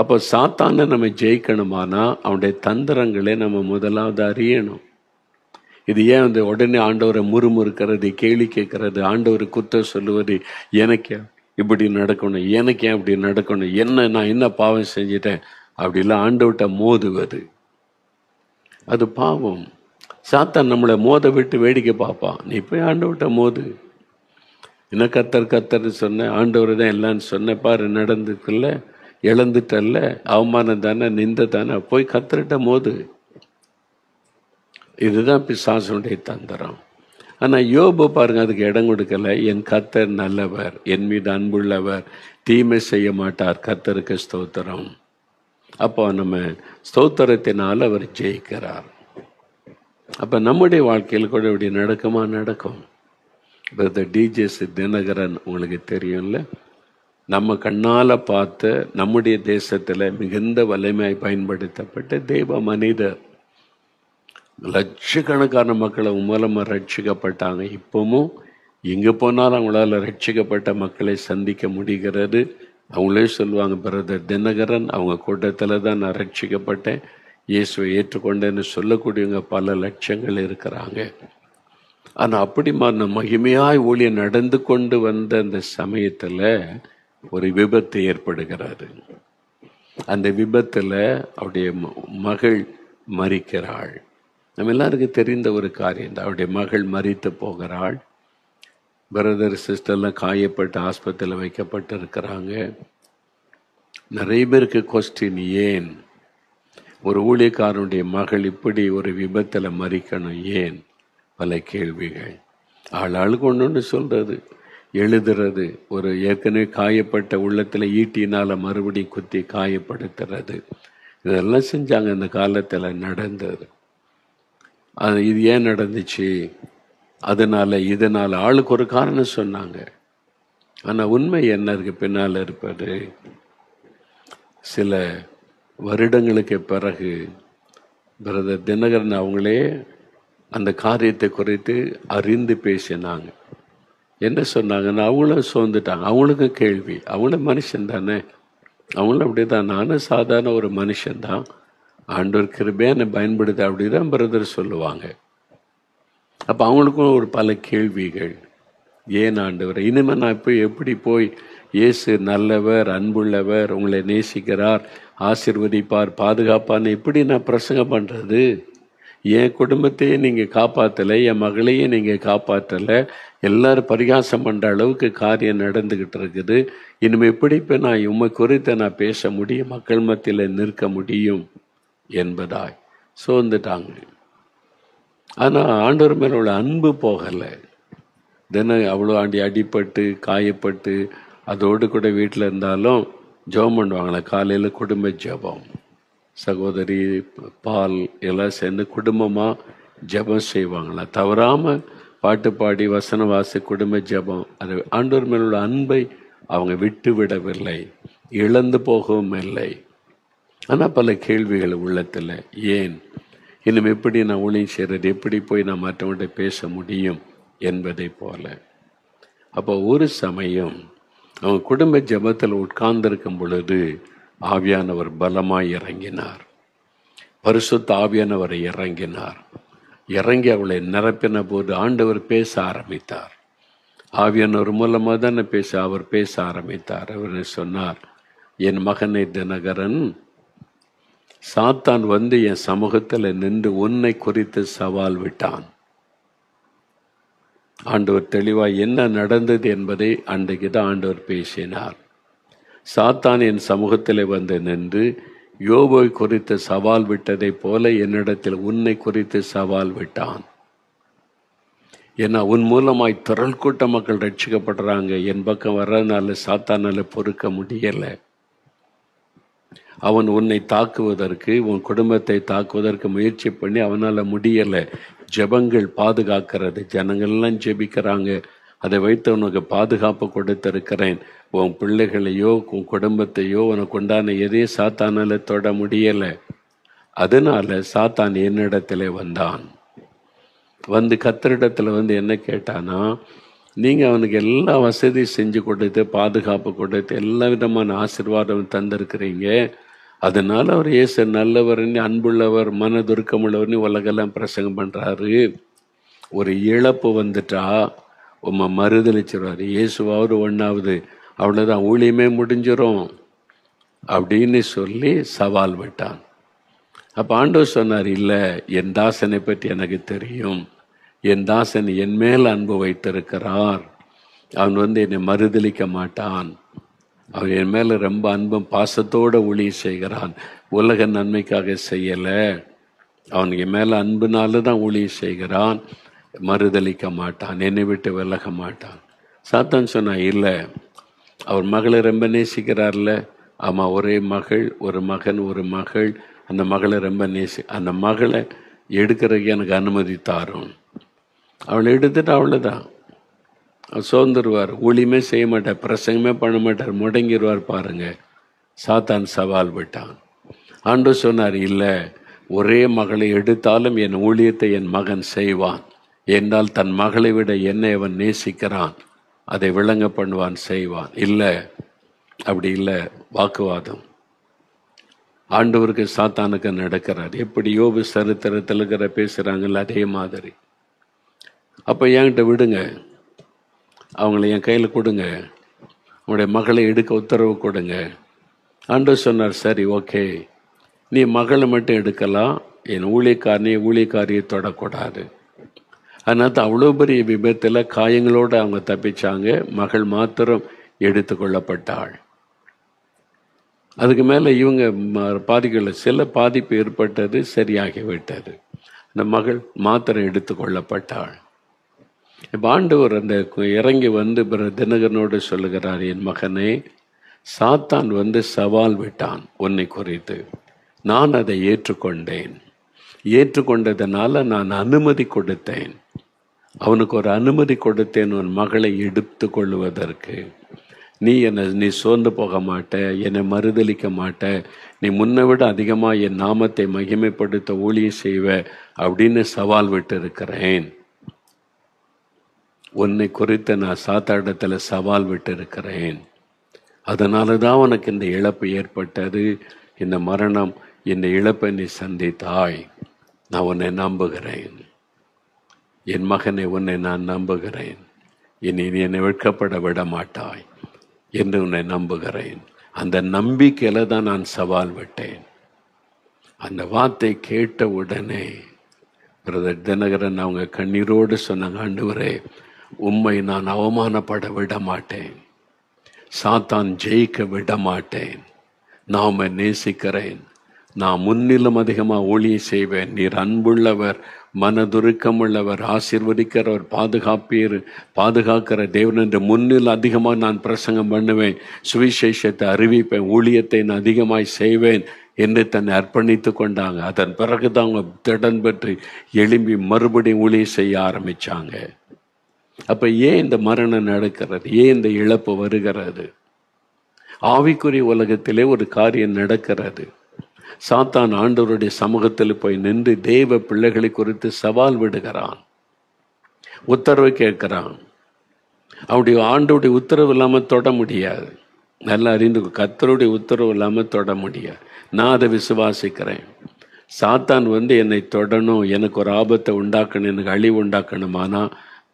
அப்போ சாத்தானை நம்ம ஜெயிக்கணுமானா அவனுடைய தந்திரங்களை நம்ம முதலாவது அறியணும். இது ஏன் உடனே ஆண்டவரை முறுமுறுக்கிறது, கேள்வி கேட்கறது, ஆண்டவரை குற்றம் சொல்லுவது, எனக்கு இப்படி நடக்கணும், எனக்கு ஏன் இப்படி நடக்கணும், நான் என்ன பாவம் செஞ்சிட்டேன் அப்படிலாம் ஆண்டவர்கிட்ட மோதுவது, அது பாவம். சாத்தான் நம்மளை மோத விட்டு வேடிக்கை பார்ப்பான். நீ போய் ஆண்டவர்கிட்ட மோது. என்ன கத்தர் சொன்ன, ஆண்டவர் தான் எல்லான்னு சொன்ன, பாரு நடந்துக்குல்ல, இழந்துட்டல்ல, அவமானம் தானே, நிந்த தானே, போய் கத்தர்கிட்ட மோது. இதுதான் பிசாசுடைய தந்திரம். ஆனால் யோபு பாருங்க, அதுக்கு இடம் கொடுக்கல. என் கர்த்தர் நல்லவர், என் மீது அன்புள்ளவர், தீமை செய்ய மாட்டார், கர்த்தருக்கு ஸ்தோத்திரம். அப்போ நம்ம ஸ்தோத்திரத்தினால் அவர் ஜெயிக்கிறார். அப்போ நம்முடைய வாழ்க்கையில் கூட இப்படி நடக்குமா? நடக்கும். இப்போ டிஜேஸ் தினகரன் உங்களுக்கு தெரியும்ல, நம்ம கண்ணால் பார்த்து நம்முடைய தேசத்தில் மிகுந்த வலிமையாய் பயன்படுத்தப்பட்ட தெய்வ மனிதர். லட்சக்கணக்கான மக்களை மூலமாக ரட்சிக்கப்பட்டாங்க. இப்பவும் எங்கே போனாலும் அவங்களால ரட்சிக்கப்பட்ட மக்களை சந்திக்க முடிகிறது. அவங்களே சொல்லுவாங்க, பிரதர் தினகரன் அவங்க கூட்டத்தில் தான் நான் ரட்சிக்கப்பட்டேன், இயேசுவை ஏற்றுக்கொண்டேன்னு சொல்லக்கூடியவங்க பல லட்சங்கள் இருக்கிறாங்க. ஆனால் அப்படி மகிமையாய் ஊழியம் நடந்து கொண்டு வந்த அந்த சமயத்தில் ஒரு விபத்து ஏற்படுகிறாரு. அந்த விபத்தில் அவருடைய மகள் மரிக்கிறாள். நம்ம எல்லாருக்கும் தெரிந்த ஒரு காரியம் தான். அவருடைய மகள் மரித்து போகிறாள். பிரதர் சிஸ்டர்லாம் காயப்பட்டு ஆஸ்பத்திரியில் வைக்கப்பட்டு இருக்கிறாங்க. நிறைய பேருக்கு கொஸ்டின், ஏன் ஒரு ஊழியக்காரனுடைய மகள் இப்படி ஒரு விபத்தில் மரிக்கணும், ஏன்? பல கேள்விகள். ஆளுக்கு ஒன்று சொல்கிறது, எழுதுறது, ஒரு ஏற்கனவே காயப்பட்ட உள்ளத்தில் ஈட்டினால் மறுபடியும் குத்தி காயப்படுத்துறது, இதெல்லாம் செஞ்சாங்க. இந்த காலத்தில் நடந்தது. இது ஏன் நடந்துச்சு, இதனால் ஆளுக்கு ஒரு காரணம் சொன்னாங்க. ஆனால் உண்மை என்ன இருக்கு பின்னால் இருப்பது? சில வருடங்களுக்கு பிறகு பிரதர் தினகரன் அவங்களே அந்த காரியத்தை குறித்து அறிந்து பேசினாங்க. என்ன சொன்னாங்கன்னா, அவங்களும் சோர்ந்துட்டாங்க. அவங்களுக்கும் கேள்வி, அவங்களும் மனுஷன் தானே, அவங்களும் அப்படி தான், நானும் சாதாரண ஒரு மனுஷன்தான், ஆண்டவர் கிருபையை பயன்படுத்த அப்படிதான் பிரதர் சொல்லுவாங்க. அப்போ அவங்களுக்கும் ஒரு பல கேள்விகள். ஏன் ஆண்டவர், இனிமேல் நான் இப்போ எப்படி போய் இயேசு நல்லவர், அன்புள்ளவர், உங்களை நேசிக்கிறார், ஆசீர்வதிப்பார், பாதுகாப்பான்னு எப்படி நான் பிரசங்கம் பண்ணுறது? என் குடும்பத்தையே நீங்கள் காப்பாற்றலை, என் மகளையும் நீங்கள் காப்பாற்றலை, எல்லாரும் பரிகாசம் பண்ணுற அளவுக்கு காரியம் நடந்துக்கிட்டு இருக்குது. இனிமேல் எப்படி இப்போ நான் உண்மை குறித்து நான் பேச முடியும், மக்கள் மத்தியில் நிற்க முடியும் என்பதாய் சோர்ந்துட்டாங்க. ஆனால் ஆண்டவர் மேல உள்ள அன்பு போகலை. தினம் அவ்வளோ அடிப்பட்டு காயப்பட்டு அதோடு கூட வீட்டில் இருந்தாலும் ஜெபம் பண்ணுவாங்களே, காலையில் குடும்ப ஜெபம், சகோதரி பால் எல்லாம் சேர்ந்து குடும்பமாக ஜெபம் செய்வாங்களா, தவறாமல் பாட்டு பாடி வசன வாசி குடும்ப ஜெபம். அது ஆண்டவர் மேல உள்ள அன்பை அவங்க விட்டு விடவில்லை, இழந்து போகவும் இல்லை. ஆனால் பல கேள்விகள் உள்ளத்தில், ஏன் இன்னும் எப்படி நான் ஊழியம் செய்கிறது, எப்படி போய் நான் மற்றவங்கள்ட்ட பேச முடியும் என்பதை போல. அப்போ ஒரு சமயம் அவங்க குடும்ப ஜெபத்தில் உட்கார்ந்திருக்கும் பொழுது ஆவியானவர் பலமாய் இறங்கினார். பரிசுத்த ஆவியானவர் இறங்கி அவளை நிரப்பின போது ஆண்டவர் பேச ஆரம்பித்தார். ஆவியானவர் மூலமாக தானே அவர் பேச ஆரம்பித்தார். அவர் சொன்னார், என் மகனை தினகரன், சாத்தான் வந்து என் சமூகத்தில் நின்று உன்னை குறித்து சவால் விட்டான். ஆண்டவர் தெளிவாய் என்ன நடந்தது என்பதை அன்றைக்கு தான் ஆண்டவர் பேசினார். சாத்தான் என் சமூகத்தில் வந்து நின்று யோபை குறித்து சவால் விட்டதை போல என்னிடத்தில் உன்னை குறித்து சவால் விட்டான். ஏன்னா உன் மூலமாய் திரள் கூட்ட மக்கள் ரட்சிக்கப்படுறாங்க. என் பக்கம் வர்றதுனால சாத்தானால பொறுக்க முடியலை. அவன் உன்னை தாக்குவதற்கு, உன் குடும்பத்தை தாக்குவதற்கு முயற்சி பண்ணி அவனால் முடியலை. ஜெபங்கள் பாதுகாக்கிறது. ஜனங்கள்லாம் ஜெபிக்கிறாங்க. அதை வைத்து உனக்கு பாதுகாப்பு கொடுத்திருக்கிறேன். உன் பிள்ளைகளையோ உன் குடும்பத்தையோ உனக்கு உண்டான எதையும் சாத்தானால தொட முடியலை. அதனால சாத்தான் என்னிடத்துல வந்தான். வந்து கர்த்தரிடத்துல வந்து என்ன கேட்டானா, நீங்கள் அவனுக்கு எல்லா வசதி செஞ்சு கொடுத்து பாதுகாப்பு கொடுத்து எல்லா விதமான ஆசீர்வாதம் தந்திருக்கிறீங்க. அதனால அவர் இயேசு நல்லவர்னு, அன்புள்ளவர், மனதுருக்கமுள்ளவர்னு உலகெல்லாம் பிரசங்கம் பண்ணுறாரு. ஒரு இழப்பு வந்துட்டா உம்மை மறுதளிச்சிருவார். இயேசுவாவது ஒன்றாவது, அவ்வளோதான், ஊழியமே முடிஞ்சிடும் அப்படின்னு சொல்லி சவால் விட்டான். அப்போ ஆண்டவர் சொன்னார், இல்லை, என் தாசனை பற்றி எனக்கு தெரியும். என் தாசன் என் மேல் அன்பு வைத்திருக்கிறார். அவன் வந்து என்னை மறுதளிக்க மாட்டான். அவன் என் மேலே ரொம்ப அன்பும் பாசத்தோடு ஊழியம் செய்கிறான். உலக நன்மைக்காக செய்யலை. அவன் என் மேலே அன்புனால தான் ஊழியம் செய்கிறான். மறுதளிக்க மாட்டான், என்னை விட்டு விலக மாட்டான். சாத்தான் சொன்னான், இல்லை, அவர் மகளை ரொம்ப நேசிக்கிறார்ல. ஆமாம், ஒரே மகள், ஒரு மகன், ஒரு மகள். அந்த மகளை ரொம்ப அந்த மகளை எடுக்கிறதுக்கு எனக்கு அனுமதி தாரும். அவளை எடுத்துட்டு அவ்வளோதான், அவர் சோர்ந்துருவார். ஊழியமே செய்ய மாட்டார், பிரசங்கமே பண்ண மாட்டார், முடங்கிடுவார். பாருங்க, சாத்தான் சவால் விட்டான். ஆண்டவர் சொன்னார், இல்லை, ஒரே மகளை எடுத்தாலும் என் ஊழியத்தை என் மகன் செய்வான். என்றால் தன் மகளை விட என்னை அவன் நேசிக்கிறான், அதை விளங்க பண்ணுவான், செய்வான். இல்லை, அப்படி இல்லை. வாக்குவாதம் ஆண்டவருக்கு சாத்தானுக்கு நடக்கிறார். எப்படி யோபு சரித்திரத்தில் இருக்கிற பேசுகிறாங்கல்ல, அதே மாதிரி. அப்போ என்கிட்ட விடுங்க, அவங்கள என் கையில் கொடுங்க, உங்களுடைய மகளை எடுக்க உத்தரவு கொடுங்க. ஆண்டவர் சொன்னார், சரி, ஓகே, நீ மகளை மட்டும் எடுக்கலாம், என் ஊழியக்காரியை தொடக்கூடாது. அதனால அவ்வளோ பெரிய விபத்தில் காயங்களோடு அவங்க தப்பிச்சாங்க. மகள் மாத்திரம் எடுத்து கொள்ளப்பட்டாள். அதுக்கு மேலே இவங்க பாதிக்கல, சில பாதிப்பு ஏற்பட்டது, சரியாகிவிட்டது. அந்த மகள் மாத்திரம் எடுத்து கொள்ளப்பட்டாள். இப்போ ஆண்டவர் அந்த இறங்கி வந்து தினகரனோடு சொல்லுகிறார், என் மகனே, சாத்தான் வந்து சவால் விட்டான் உன்னை குறித்து. நான் அதை ஏற்றுக்கொண்டேன். ஏற்றுக்கொண்டதுனால நான் அனுமதி கொடுத்தேன். அவனுக்கு ஒரு அனுமதி கொடுத்தேன், உன் மகளை எடுத்து கொள்வதற்கு. நீ சோர்ந்து போக மாட்ட, என்னை மறுதளிக்க மாட்ட, நீ முன்னை விட அதிகமாக என் நாமத்தை மகிமைப்படுத்த ஊழியம் செய்வ அப்படின்னு சவால் விட்டு இருக்கிறேன். உன்னை குறித்து நான் சாத்தாடத்தில் சவால் விட்டு இருக்கிறேன். அதனால தான் உனக்கு இந்த இழப்பு ஏற்பட்டது, இந்த மரணம், இந்த இழப்பை நீ சந்தித்தாய். நான் உன்னை நம்புகிறேன். என் மகனை, உன்னை நான் நம்புகிறேன். இனி நீ என்னை வெட்கப்பட விட மாட்டாய் என்று உன்னை நம்புகிறேன். அந்த நம்பிக்கையில் தான் நான் சவால் விட்டேன். அந்த வார்த்தை கேட்ட உடனே பிரதர் தினகரன் அவங்க கண்ணீரோடு சொன்னாங்க, ஆண்டவரே, உம்மை நான் அவமானப்பட விட மாட்டேன், சாத்தான் ஜெயிக்க விட மாட்டேன், நான் உம்மை நேசிக்கிறேன், நான் முன்னிலும் அதிகமாக ஊழியம் செய்வேன், நீர் அன்புள்ளவர், மனதுருக்கமுள்ளவர், ஆசீர்வதிக்கிறவர், பாதுகாக்கிற தேவன் என்று முன்னில் அதிகமாக நான் பிரசங்கம் பண்ணுவேன், சுவிசேஷத்தை அறிவிப்பேன், ஊழியத்தை நான் அதிகமாய் செய்வேன் என்று தன்னை அர்ப்பணித்து கொண்டாங்க. அதன் பிறகுதான் அவங்க திடன் பெற்று எழும்பி மறுபடியும் ஊழியம் செய்ய ஆரம்பித்தாங்க. அப்போ ஏன் இந்த மரணம் நடக்கிறது? ஏன் இந்த இழப்பு வருகிறது? ஆவிக்குரிய உலகத்திலே ஒரு காரியம் நடக்கிறது. சாத்தான் ஆண்டவருடைய சமூகத்தில் போய் நின்று தேவ பிள்ளைகளை குறித்து சவால் விடுகிறான், உத்தரவு கேட்கிறான். அவருடைய ஆண்டவருடைய உத்தரவு இல்லாமல் தொட முடியாது. நல்லா அறிந்து, கர்த்தருடைய உத்தரவு இல்லாமல் தொட முடியாது. நான் அதை விசுவாசிக்கிறேன். சாத்தான் வந்து என்னை தொடணும், எனக்கு ஒரு ஆபத்தை உண்டாக்கணும், எனக்கு அழிவு உண்டாக்கணுமானா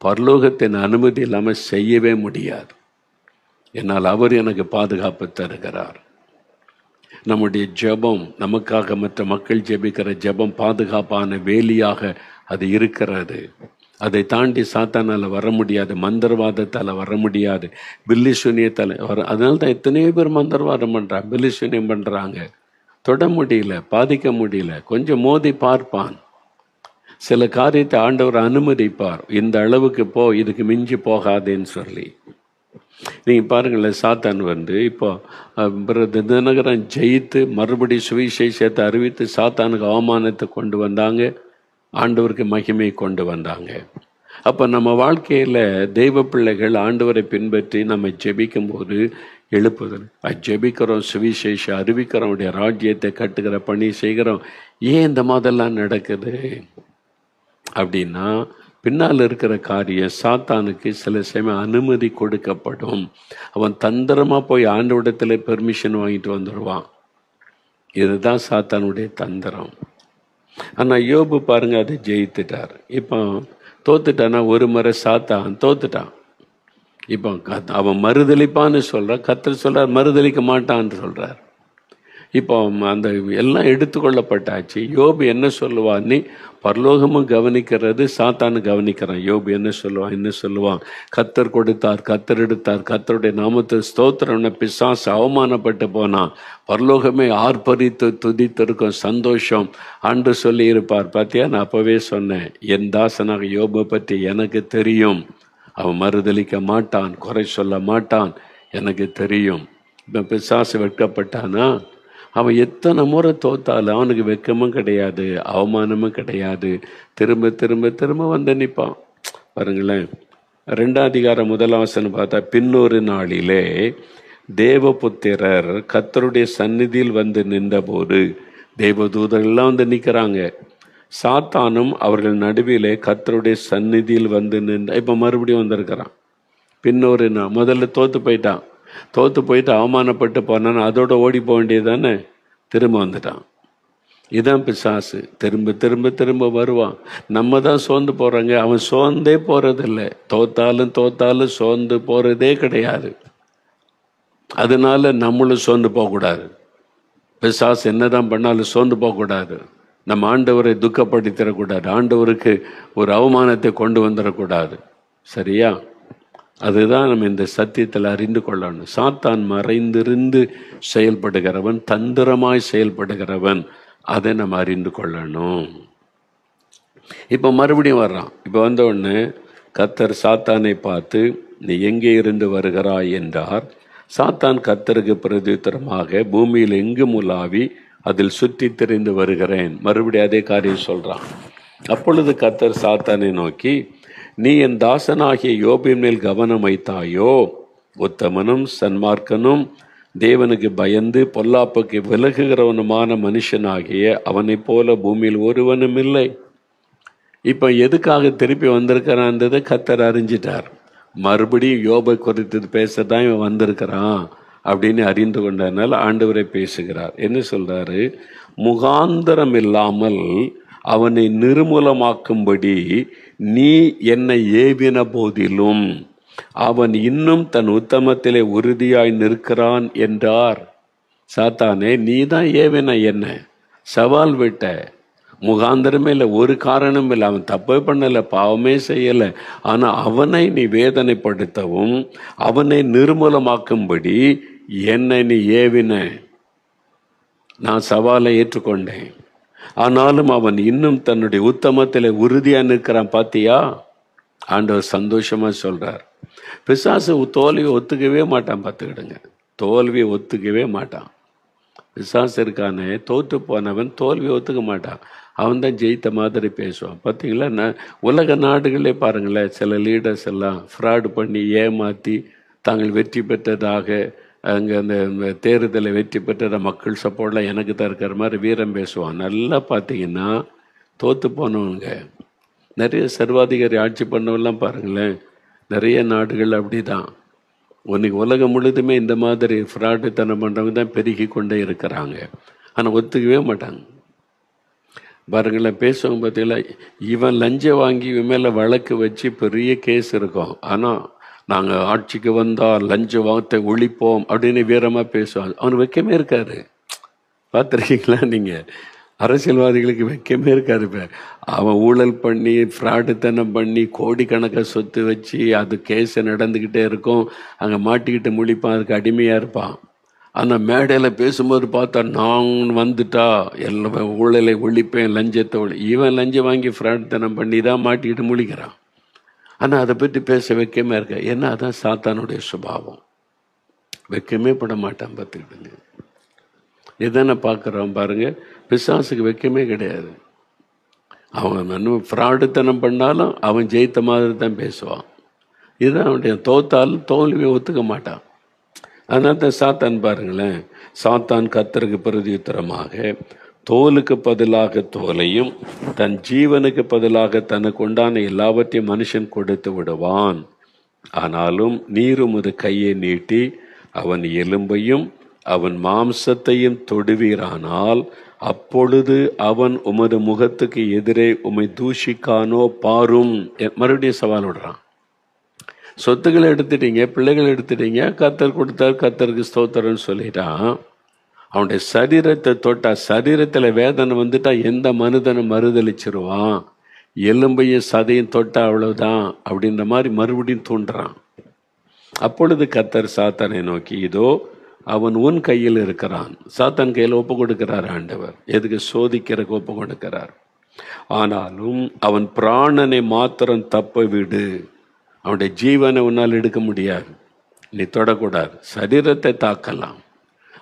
பரலோகத்தின் அனுமதி இல்லாமல் செய்யவே முடியாது. என்னால் அவர் எனக்கு பாதுகாப்பு தருகிறார். நம்முடைய ஜெபம், நமக்காக மற்ற மக்கள் ஜெபிக்கிற ஜெபம் பாதுகாப்பான வேலியாக அது இருக்கிறது. அதை தாண்டி சாத்தானால் வர முடியாது, மந்திரவாதத்தால் வர முடியாது, பில்லி சூனியத்தால் வர. அதனால தான் எத்தனையோ பேர் மந்திரவாதம் பண்ணுறாங்க, பில்லி சூனியம் பண்ணுறாங்க. தொட முடியல, பாதிக்க முடியல. கொஞ்சம் மோதி பார்ப்பான். சில காரியத்தை ஆண்டவர் அனுமதிப்பார். இந்த அளவுக்கு போ, இதுக்கு மிஞ்சி போகாதேன்னு சொல்லி. நீங்கள் பாருங்களேன், சாத்தான் இப்போ தினகரன் ஜெயித்து மறுபடி சுவிசேஷத்தை அறிவித்து சாத்தானுக்கு அவமானத்தை கொண்டு வந்தாங்க, ஆண்டவருக்கு மகிமை கொண்டு வந்தாங்க. அப்போ நம்ம வாழ்க்கையில் தெய்வ பிள்ளைகள் ஆண்டவரை பின்பற்றி நம்ம ஜெபிக்கும் போது எழுப்புதல், ஜெபிக்கிறோம், சுவிசேஷம் அறிவிக்கிறோம், அவருடைய ராஜ்யத்தை கட்டுகிற பணி செய்கிறோம். ஏன் இந்த மாதிரிலாம் நடக்குது அப்படின்னா, பின்னால் இருக்கிற காரியம் சாத்தானுக்கு சில சமயம் அனுமதி கொடுக்கப்படும். அவன் தந்திரமாக போய் ஆண்டவரிடத்தில் பெர்மிஷன் வாங்கிட்டு வந்துடுவான். இதுதான் சாத்தானுடைய தந்திரம். ஆனால் யோபு பாருங்க, அதை ஜெயித்துட்டார். இப்போ தோத்துட்டானா, ஒரு முறை சாத்தான் தோத்துட்டான். இப்போ அவன் மறுதளிப்பான்னு சொல்கிறான், கர்த்தர் சொல்கிறார் மறுதளிக்க மாட்டான்னு சொல்கிறார். இப்போ அந்த எல்லாம் எடுத்துக்கொள்ளப்பட்டாச்சு. யோபு என்ன சொல்லுவான்? நீ பரலோகமும் கவனிக்கிறது, சாத்தானு கவனிக்கிறான். யோபு என்ன சொல்லுவான்? கர்த்தர் கொடுத்தார், கர்த்தர் எடுத்தார், கர்த்தருடைய நாமத்தை ஸ்தோத்திரம்னு பிசாசு அவமானப்பட்டு போனான். பரலோகமே ஆர்ப்பரித்து துதித்திருக்கும், சந்தோஷம் ஆண்டு சொல்லி இருப்பார். பார்த்தியா, நான் அப்பவே சொன்னேன், என் தாசனாக யோபை பற்றி எனக்கு தெரியும். அவன் மறுதளிக்க மாட்டான், குறை சொல்ல மாட்டான், எனக்கு தெரியும். இப்போ பிசாசு வெட்கப்பட்டானா, அவன் எத்தனை முறை தோத்தாலும் அவனுக்கு வெட்கமும் கிடையாது, அவமானமும் கிடையாது. திரும்ப திரும்ப திரும்ப வந்து நிற்பான். பாருங்களேன், 2 அதிகாரம் 1 வசனம் பார்த்தா, பின்னொரு நாளிலே தேவபுத்திரர் கர்த்தருடைய சந்நிதியில் வந்து நின்றபோது, தேவதூதர்கள்லாம் வந்து நிற்கிறாங்க, சாத்தானும் அவர்கள் நடுவிலே கர்த்தருடைய சந்நிதியில் வந்து நின்ற. இப்போ மறுபடியும் வந்திருக்கிறான். பின்னொரு நாள், முதல்ல தோத்து போயிட்டு அவமானப்பட்டு போனான், அதோட ஓடி போக வேண்டியதானே, திரும்ப வந்துட்டான். இதான் பிசாசு, திரும்ப திரும்ப திரும்ப வருவான். நம்ம தான் சோர்ந்து போகிறாங்க, அவன் சோர்ந்தே போகிறதில்லை. தோத்தாலும் சோர்ந்து போகிறதே கிடையாது. அதனால நம்மளும் சோர்ந்து போகக்கூடாது. பிசாசு என்னதான் பண்ணாலும் சோர்ந்து போகக்கூடாது. நம்ம ஆண்டவரை துக்கப்படுத்திடக்கூடாது, ஆண்டவருக்கு ஒரு அவமானத்தை கொண்டு வந்துடக்கூடாது. சரியா? அதுதான் நம்ம இந்த சத்தியத்தில் அறிந்து கொள்ளணும். சாத்தான் மறைந்திருந்து செயல்படுகிறவன், தந்திரமாய் செயல்படுகிறவன், அதை நம்ம அறிந்து கொள்ளணும். இப்போ மறுபடியும் வர்றான். இப்போ வந்த உடனே கர்த்தர் சாத்தானை பார்த்து, நீ எங்கே இருந்து வருகிறாய் என்றார். சாத்தான் கர்த்தருக்கு பிரதியுத்தரமாக, பூமியில் எங்கும் உலாவி அதில் சுற்றி திரிந்து வருகிறேன். மறுபடியும் அதே காரியம் சொல்றான். அப்பொழுது கர்த்தர் சாத்தானை நோக்கி, நீ என் தாசனாகிய யோபின் மேல் கவனம் வைத்தாயோ? உத்தமனும் சன்மார்க்கனும் தேவனுக்கு பயந்து பொல்லாப்புக்கு விலகுகிறவனுமான மனுஷனாகிய அவனைப் போல பூமியில் ஒருவனும் இல்லை. இப்போ எதுக்காக திருப்பி வந்திருக்கிறான்றதை கர்த்தர் அறிஞ்சிட்டார். மறுபடியும் யோபை குறித்து பேசதான் இவன் வந்திருக்கிறான் அப்படின்னு அறிந்து கொண்டதுனால ஆண்டவரை பேசுகிறார். என்ன சொல்றாரு? முகாந்தரம் இல்லாமல் அவனை நிர்மூலமாக்கும்படி நீ என்னை ஏவின போதிலும் அவன் இன்னும் தன் உத்தமத்திலே உறுதியாய் நிற்கிறான் என்றார். சாத்தானே, நீ தான் ஏவின, என்ன சவால் விட்ட. முகாந்தரமே இல்லை, ஒரு காரணம் இல்லை, அவன் தப்பே பண்ணலை, பாவமே செய்யலை. ஆனால் அவனை நீ வேதனைப்படுத்தவும் அவனை நிர்மூலமாக்கும்படி என்னை நீ ஏவின. நான் சவாலை ஏற்றுக்கொண்டேன். ஆனாலும் அவன் இன்னும் தன்னுடைய உத்தமத்தில் உறுதியா நிற்கிறான். பாத்தியா? ஆண்டவர் சந்தோஷமா சொல்றார். பிசாசு தோல்வியை ஒத்துக்கவே மாட்டான். பார்த்துக்கிடுங்க, தோல்வியை ஒத்துக்கவே மாட்டான். பிசாசு இருக்கானே, தோற்று போனவன் தோல்வியை ஒத்துக்க மாட்டான். அவன் தான் ஜெயித்த மாதிரி பேசுவான். பார்த்தீங்களா? உலக நாடுகளே பாருங்களேன், சில லீடர்ஸ் எல்லாம் ஃப்ராடு பண்ணி ஏமாற்றி தாங்கள் வெற்றி பெற்றதாக, அங்கே அந்த தேர்தலில் வெற்றி பெற்ற மக்கள் சப்போர்ட்லாம் எனக்கு தான் இருக்கிற மாதிரி வீரம் பேசுவான். நல்லா பார்த்தீங்கன்னா தோற்று போனவங்க, நிறைய சர்வாதிகாரி ஆட்சி பண்ணவெல்லாம் பாருங்களேன், நிறைய நாடுகள் அப்படி தான். இன்னைக்கு உலகம் முழுதுமே இந்த மாதிரி ஃப்ராடுத்தனம் பண்ணுறவங்க தான் பெருகி கொண்டே இருக்கிறாங்க. ஆனால் ஒத்துக்கவே மாட்டாங்க. பாருங்களேன், பேசுவாங்க பார்த்தீங்களா, இவன் லஞ்சம் வாங்கி இவன் மேலே வழக்கு வச்சு பெரிய கேஸ் இருக்கும். ஆனால் நாங்கள் ஆட்சிக்கு வந்தால் லஞ்ச வாங்கத்தை ஒழிப்போம் அப்படின்னு வீரமாக பேசுவாங்க. அவனுக்கு வெக்கமே இருக்காது. பார்த்துருக்கீங்களா நீங்கள்? அரசியல்வாதிகளுக்கு வெக்கமே இருக்காது. இப்போ அவன் ஊழல் பண்ணி ஃப்ராடுத்தனம் பண்ணி கோடிக்கணக்காக சொத்து வச்சு அது கேஸ் நடந்துக்கிட்டே இருக்கும். அங்கே மாட்டிக்கிட்டு முழிப்பான், அதுக்கு அடிமையாக இருப்பான். ஆனால் மேடையில் பேசும்போது பார்த்தா நான் வந்துட்டா எல்லா ஊழலை ஒழிப்பேன், லஞ்சத்தை இவன் லஞ்சம் வாங்கி ஃப்ராடுத்தனம் பண்ணி தான் மாட்டிக்கிட்டு முழிக்கிறான். ஆனால் அதை பற்றி பேச வெக்கமே இருக்க. ஏன்னா அதான் சாத்தானுடைய சுபாவம். வெக்கமே பட மாட்டான். பார்த்துக்கிட்டு எதனா பார்க்குறான் பாருங்க. பிசாசுக்கு வெக்கமே கிடையாது. அவன் ஃப்ராடுத்தனம் பண்ணாலும் அவன் ஜெயித்த மாதிரி தான் பேசுவான். இதுதான் அவனுடைய தோத்தாலும் தோல்வியை ஒத்துக்க மாட்டான். அதனால தான் சாத்தான் பாருங்களேன், சாத்தான் கர்த்தருக்கு பிரதியுத்தரமாக தோலுக்கு பதிலாக தோலையும் தன் ஜீவனுக்கு பதிலாக தனக்கு உண்டான எல்லாவற்றையும் மனுஷன் கொடுத்து விடுவான். ஆனாலும் நீர் உமது கையை நீட்டி அவன் எலும்பையும் அவன் மாம்சத்தையும் தொடுவீரானால் அப்பொழுது அவன் உமது முகத்துக்கு எதிரே உம்மை தூஷிக்கானோ பாரும். மறுபடியும் சவால் விடுறான். சொத்துக்களை எடுத்துட்டீங்க, பிள்ளைகளை எடுத்துட்டீங்க, கர்த்தர் கொடுத்தார், கர்த்தருக்கு ஸ்தோத்திரம்னு சொல்லிட்டான். அவனுடைய சரீரத்தை தொட்டா, சரீரத்தில் வேதனை வந்துட்டா எந்த மனிதனும் மறுதளிச்சிருவான். எலும்பையும் சதையும் தொட்டா அவ்வளவுதான் அப்படின்ற மாதிரி மறுபடியும் தூண்டுறான். அப்பொழுது கர்த்தர் சாத்தானை நோக்கி, இதோ அவன் உன் கையில் இருக்கிறான். சாத்தான் கையில் ஒப்பு கொடுக்கிறார் ஆண்டவர். எதுக்கு? சோதிக்கிறக்கு ஒப்பு கொடுக்கிறார். ஆனாலும் அவன் பிராணனை மாத்திரம் தப்ப விடு. அவனுடைய ஜீவனை உன்னால் எடுக்க முடியாது, நீ தொடக்கூடாது. சரீரத்தை தாக்கலாம்,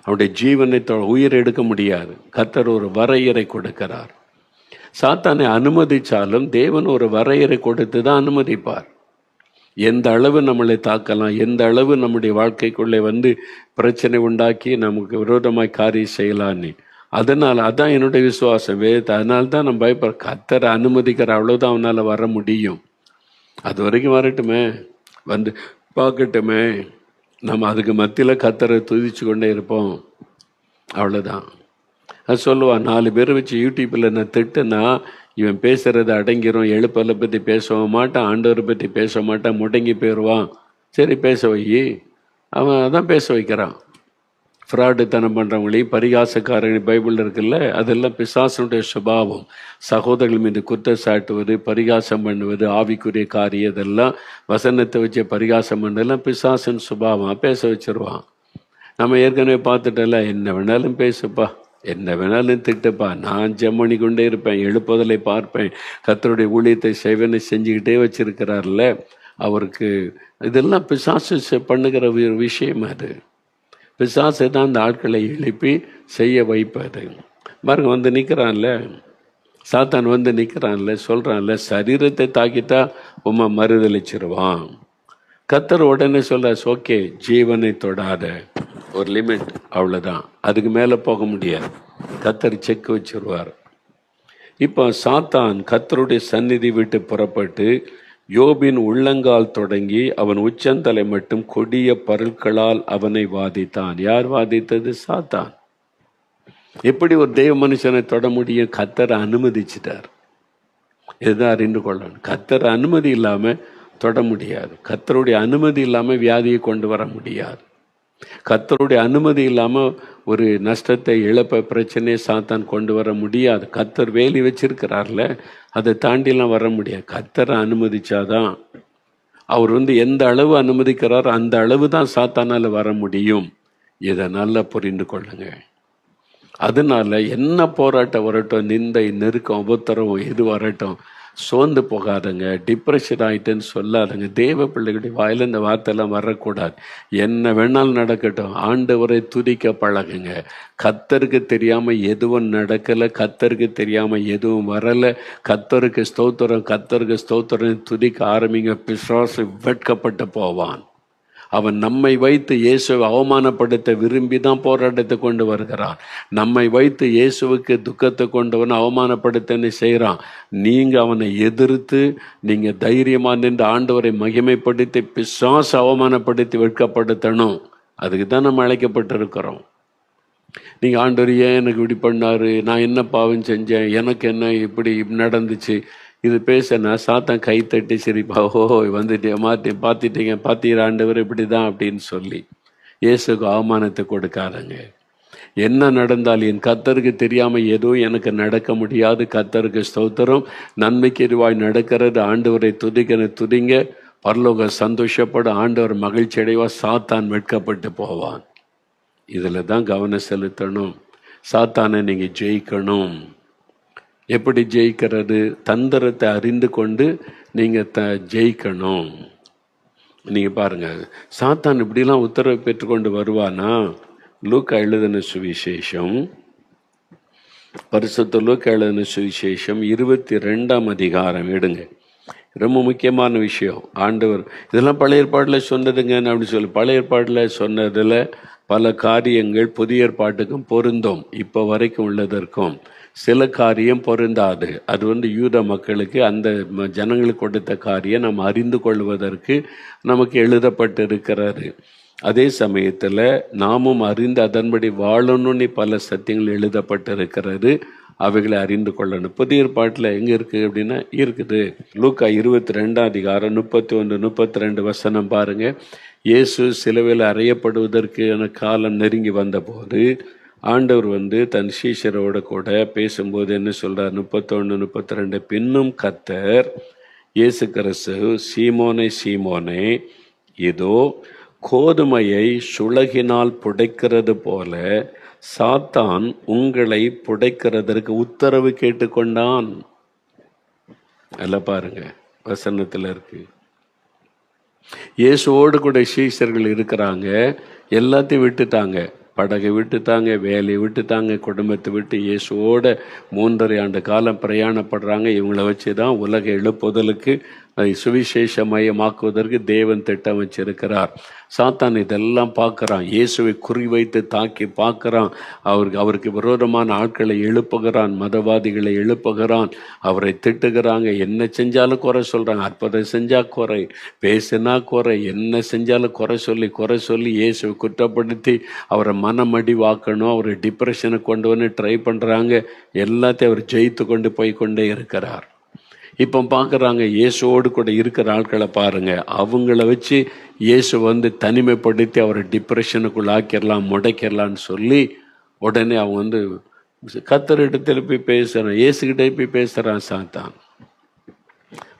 அவனுடைய ஜீவனை உயிரை எடுக்க முடியாது. கர்த்தர் ஒரு வரையறை கொடுக்கிறார். சாத்தானை அனுமதிச்சாலும் தேவன் ஒரு வரையறை கொடுத்து தான் அனுமதிப்பார். எந்த அளவு நம்மளை தாக்கலாம், எந்த அளவு நம்முடைய வாழ்க்கைக்குள்ளே வந்து பிரச்சனை உண்டாக்கி நமக்கு விரோதமாய் காரியம் செய்யலான்னு. அதனால் அதான் என்னுடைய விசுவாசம். அதனால தான் நம்ம பயப்படுற. கர்த்தரை அனுமதிக்கிற அவ்வளோதான் அவனால் வர முடியும். அது வரைக்கும் வரட்டுமே, வந்து பார்க்கட்டுமே, நம்ம அதுக்கு மத்தியில் கர்த்தரை துதிச்சு கொண்டே இருப்போம், அவ்வளோதான். அது சொல்லுவான், 4 பேரை வச்சு யூடியூப்பில் நான் திட்டுனா இவன் பேசுகிறத அடங்கிரும். எழுப்பலை பற்றி பேச மாட்டான், ஆண்டவரை பற்றி பேச மாட்டான், முடங்கி போயிடுவான். சரி பேச வை, அவன் அதான் பேச வைக்கிறான். ஃப்ராடுத்தனம் பண்ணுறவங்களையும் பரிகாசக்காரங்க பைபிள் இருக்குல்ல, அதெல்லாம் பிசாசனுடைய சுபாவம். சகோதரர்கள் மீது குற்றம் சாட்டுவது, பரிகாசம் பண்ணுவது, ஆவிக்குரிய காரியம், இதெல்லாம் வசனத்தை வச்சு பரிகாசம் பண்ணதெல்லாம் பிசாசன் சுபாவம். பேச வச்சிருவான். நம்ம ஏற்கனவே பார்த்துட்டல, என்ன வேணாலும் பேசுப்பா, என்ன வேணாலும் திட்டுப்பா, நான் ஜெபம் கொண்டே இருப்பேன், எழுப்புதலை பார்ப்பேன், கர்த்தருடைய ஊழியத்தை செய்வேன்னு செஞ்சுக்கிட்டே வச்சிருக்கிறார்ல அவருக்கு. இதெல்லாம் பிசாசு பண்ணுகிற விஷயம். அது பிசாசு தான் அந்த ஆட்களை எழுப்பி செய்ய வைப்பது. பாருங்க, வந்து நிற்கிறான்ல சாத்தான், வந்து நிற்கிறான்ல, சொல்கிறான்ல, சரீரத்தை தாக்கிட்டா உம்மை மறுதளிச்சிருவான். கர்த்தர் உடனே சொல்றார், ஓகே, ஜீவனை தொடாத, ஒரு லிமிட், அவ்வளோதான், அதுக்கு மேலே போக முடியாது. கர்த்தர் செக் வச்சிருவார். இப்போ சாத்தான் கர்த்தருடைய சந்நிதி விட்டு புறப்பட்டு யோபின் உள்ளங்கால் தொடங்கி அவன் உச்சந்தலை மட்டும் கொடிய பருட்களால் அவனை வாதித்தான். யார் வாதித்தது? சாத்தான். எப்படி ஒரு தெய்வ மனுஷனை தொட முடியும்? கர்த்தரை அனுமதிச்சிட்டார். இதுதான் அறிந்து கொள்ளணும். கர்த்தர் அனுமதி இல்லாமல் தொட முடியாது. கர்த்தருடைய அனுமதி இல்லாமல் வியாதியை கொண்டு வர முடியாது. கர்த்தருடைய அனுமதி இல்லாமல் ஒரு நஷ்டத்தை, இழப்ப, பிரச்சனையை சாத்தான் கொண்டு வர முடியாது. கர்த்தர் வேலி வச்சிருக்கிறார்ல, அதை தாண்டிலாம் வர முடியாது. கர்த்தரை அனுமதிச்சாதான். அவர் வந்து எந்த அளவு அனுமதிக்கிறாரோ அந்த அளவு தான் சாத்தானால் வர முடியும். இதை நல்லா புரிந்து கொள்ளுங்க. அதனால என்ன போராட்டம் வரட்டும், நிந்தை, நெருக்கம், உபத்திரவம் எது வரட்டும், சோர்ந்து போகாதுங்க, டிப்ரெஷன் ஆகிட்டேன்னு சொல்லாதுங்க. தேவ பிள்ளைகளுடைய வாயில இந்த வார்த்தையெல்லாம் வரக்கூடாது. என்ன வேணாலும் நடக்கட்டும், ஆண்டவரை துதிக்க பழகுங்க. கர்த்தருக்கு தெரியாமல் எதுவும் நடக்கலை, கர்த்தருக்கு தெரியாமல் எதுவும் வரலை. கர்த்தருக்கு ஸ்தோத்திரம், கர்த்தருக்கு ஸ்தோத்திரம் துதிக்க ஆரம்பிங்க. பிசாசு வெட்கப்பட்டு போவான். அவன் நம்மை வைத்து இயேசுவை அவமானப்படுத்த விரும்பி தான் போராட்டத்தை கொண்டு வருகிறான். நம்மை வைத்து இயேசுவுக்கு துக்கத்தை கொண்டவன் அவமானப்படுத்தன்னு செய்கிறான். நீங்கள் அவனை எதிர்த்து நீங்கள் தைரியமாக நின்று ஆண்டவரை மகிமைப்படுத்தி பிசாசு அவமானப்படுத்தி வெட்கப்படுத்தணும். அதுக்கு தான் நம்ம அழைக்கப்பட்டிருக்கிறோம். நீங்கள் ஆண்டவர் ஏன் எனக்கு இப்படி பண்ணாரு, நான் என்ன பாவம் செஞ்சேன், எனக்கு என்ன இப்படி நடந்துச்சு, இது பேசினா சாத்தான் கை தட்டி சிரிப்பா, ஓ வந்துட்டேன் பார்த்துட்டீங்க பார்த்தீங்க ஆண்டவர் இப்படி தான் அப்படின்னு சொல்லி இயேசுக்கு அவமானத்தை கொடுக்காதங்க. என்ன நடந்தால் என் கர்த்தருக்கு தெரியாம ஏதோ எனக்கு நடக்க முடியாது. கர்த்தருக்கு ஸ்தோத்திரம், நன்மைக்கு எதுவாய் நடக்கிறது. ஆண்டவரை துதிங்க, பரலோக சந்தோஷப்பட, ஆண்டவர் மகிழ்ச்சி அடைவா, சாத்தான் வெட்கப்பட்டு போவான். இதுல தான் கவனம் செலுத்தணும். சாத்தானை நீங்க ஜெயிக்கணும். எப்படி ஜெயிக்கிறது? தந்திரத்தை அறிந்து கொண்டு நீங்க ஜெயிக்கணும். நீங்க பாருங்க, சாத்தான் இப்படிலாம் உத்தரவு பெற்றுக்கொண்டு வருவானா? லூக்கா எழுதின சுவிசேஷம், பரிசுத்த லூக்கா எழுதின சுவிசேஷம் 22ஆம் அதிகாரம் எடுங்க. ரொம்ப முக்கியமான விஷயம். ஆண்டவர் இதெல்லாம் பழைய ஏற்பாட்டில் சொன்னதுங்க அப்படின்னு சொல்லி, பழைய ஏற்பாட்டில் சொன்னதில் பல காரியங்கள் புதிய ஏற்பாட்டுக்கும் பொருந்தும், இப்போ வரைக்கும் உள்ளதற்கும். சில காரியம் பொருந்தாது. அது யூத மக்களுக்கு, அந்த ஜனங்களுக்கு கொடுத்த காரியம் நம்ம அறிந்து கொள்வதற்கு நமக்கு எழுதப்பட்டிருக்கிறாரு. அதே சமயத்தில் நாமும் அறிந்து அதன்படி வாழணும்னு பல சத்தியங்கள் எழுதப்பட்டிருக்கிறது. அவைகளை அறிந்து கொள்ளணும். புதிய ஏற்பாட்டில் எங்கே இருக்குது அப்படின்னா இருக்குது. லூக்கா 22ஆம் அதிகாரம் 31-32 வசனம் பாருங்க. இயேசு சிலுவையில் அறையப்படுவதற்கான காலம் நெருங்கி வந்தபோது ஆண்டவர் தன் சீஷரோட கூட பேசும்போது என்ன சொல்றார்? 31-32, பின்னும் கர்த்தர் இயேசு கிறிஸ்து, சீமோனே சீமோனே, இதோ கோதுமையை சுளகினால் புடைக்கிறது போல சாத்தான் உங்களை புடைக்கிறதற்கு உத்தரவு கேட்டுக்கொண்டான். எல்லாம் பாருங்க, வசனத்தில் இருக்கு. இயேசுவோடு கூட சீஷர்கள் இருக்கிறாங்க. எல்லாத்தையும் விட்டுட்டாங்க. படகை விட்டுட்டாங்க, வேலையை விட்டுட்டாங்க, குடும்பத்தை விட்டு இயேசுவோட 3.5 ஆண்டு காலம் பிரயாணப்படுறாங்க. இவங்களை வச்சு தான் உலக எழுப்புதலுக்கு, சுவிசேஷமயமாக்குவதற்கு தேவன் திட்டம் வச்சிருக்கிறார். சாத்தான் இதெல்லாம் பார்க்குறான். இயேசுவை குறிவைத்து தாக்கி பார்க்குறான். அவருக்கு விரோதமான ஆட்களை எழுப்புகிறான், மதவாதிகளை எழுப்புகிறான், அவரை திட்டுகிறாங்க. என்ன செஞ்சாலும் குறை சொல்கிறாங்க. அற்புதம் செஞ்சால் குறை, பேசினா குறை, என்ன செஞ்சாலும் குறை சொல்லி இயேசுவை குற்றப்படுத்தி அவரை மனமடிவாக்கணும், அவரை டிப்ரெஷனை கொண்டு வந்து ட்ரை பண்ணுறாங்க. எல்லாத்தையும் அவர் ஜெயித்து கொண்டு போய் கொண்டே இருக்கிறார். இப்போ பார்க்குறாங்க, இயேசுவோடு கூட இருக்கிற ஆட்களை பாருங்க, அவங்கள வச்சு இயேசு தனிமைப்படுத்தி அவரை டிப்ரெஷனுக்குள்ள ஆக்கிடலாம், முடைக்கிடலான்னு சொல்லி உடனே அவங்க கர்த்தரிடத்தில் போய் பேசுகிறான், இயேசுகிட்டே போய் பேசுகிறான் சாத்தான்.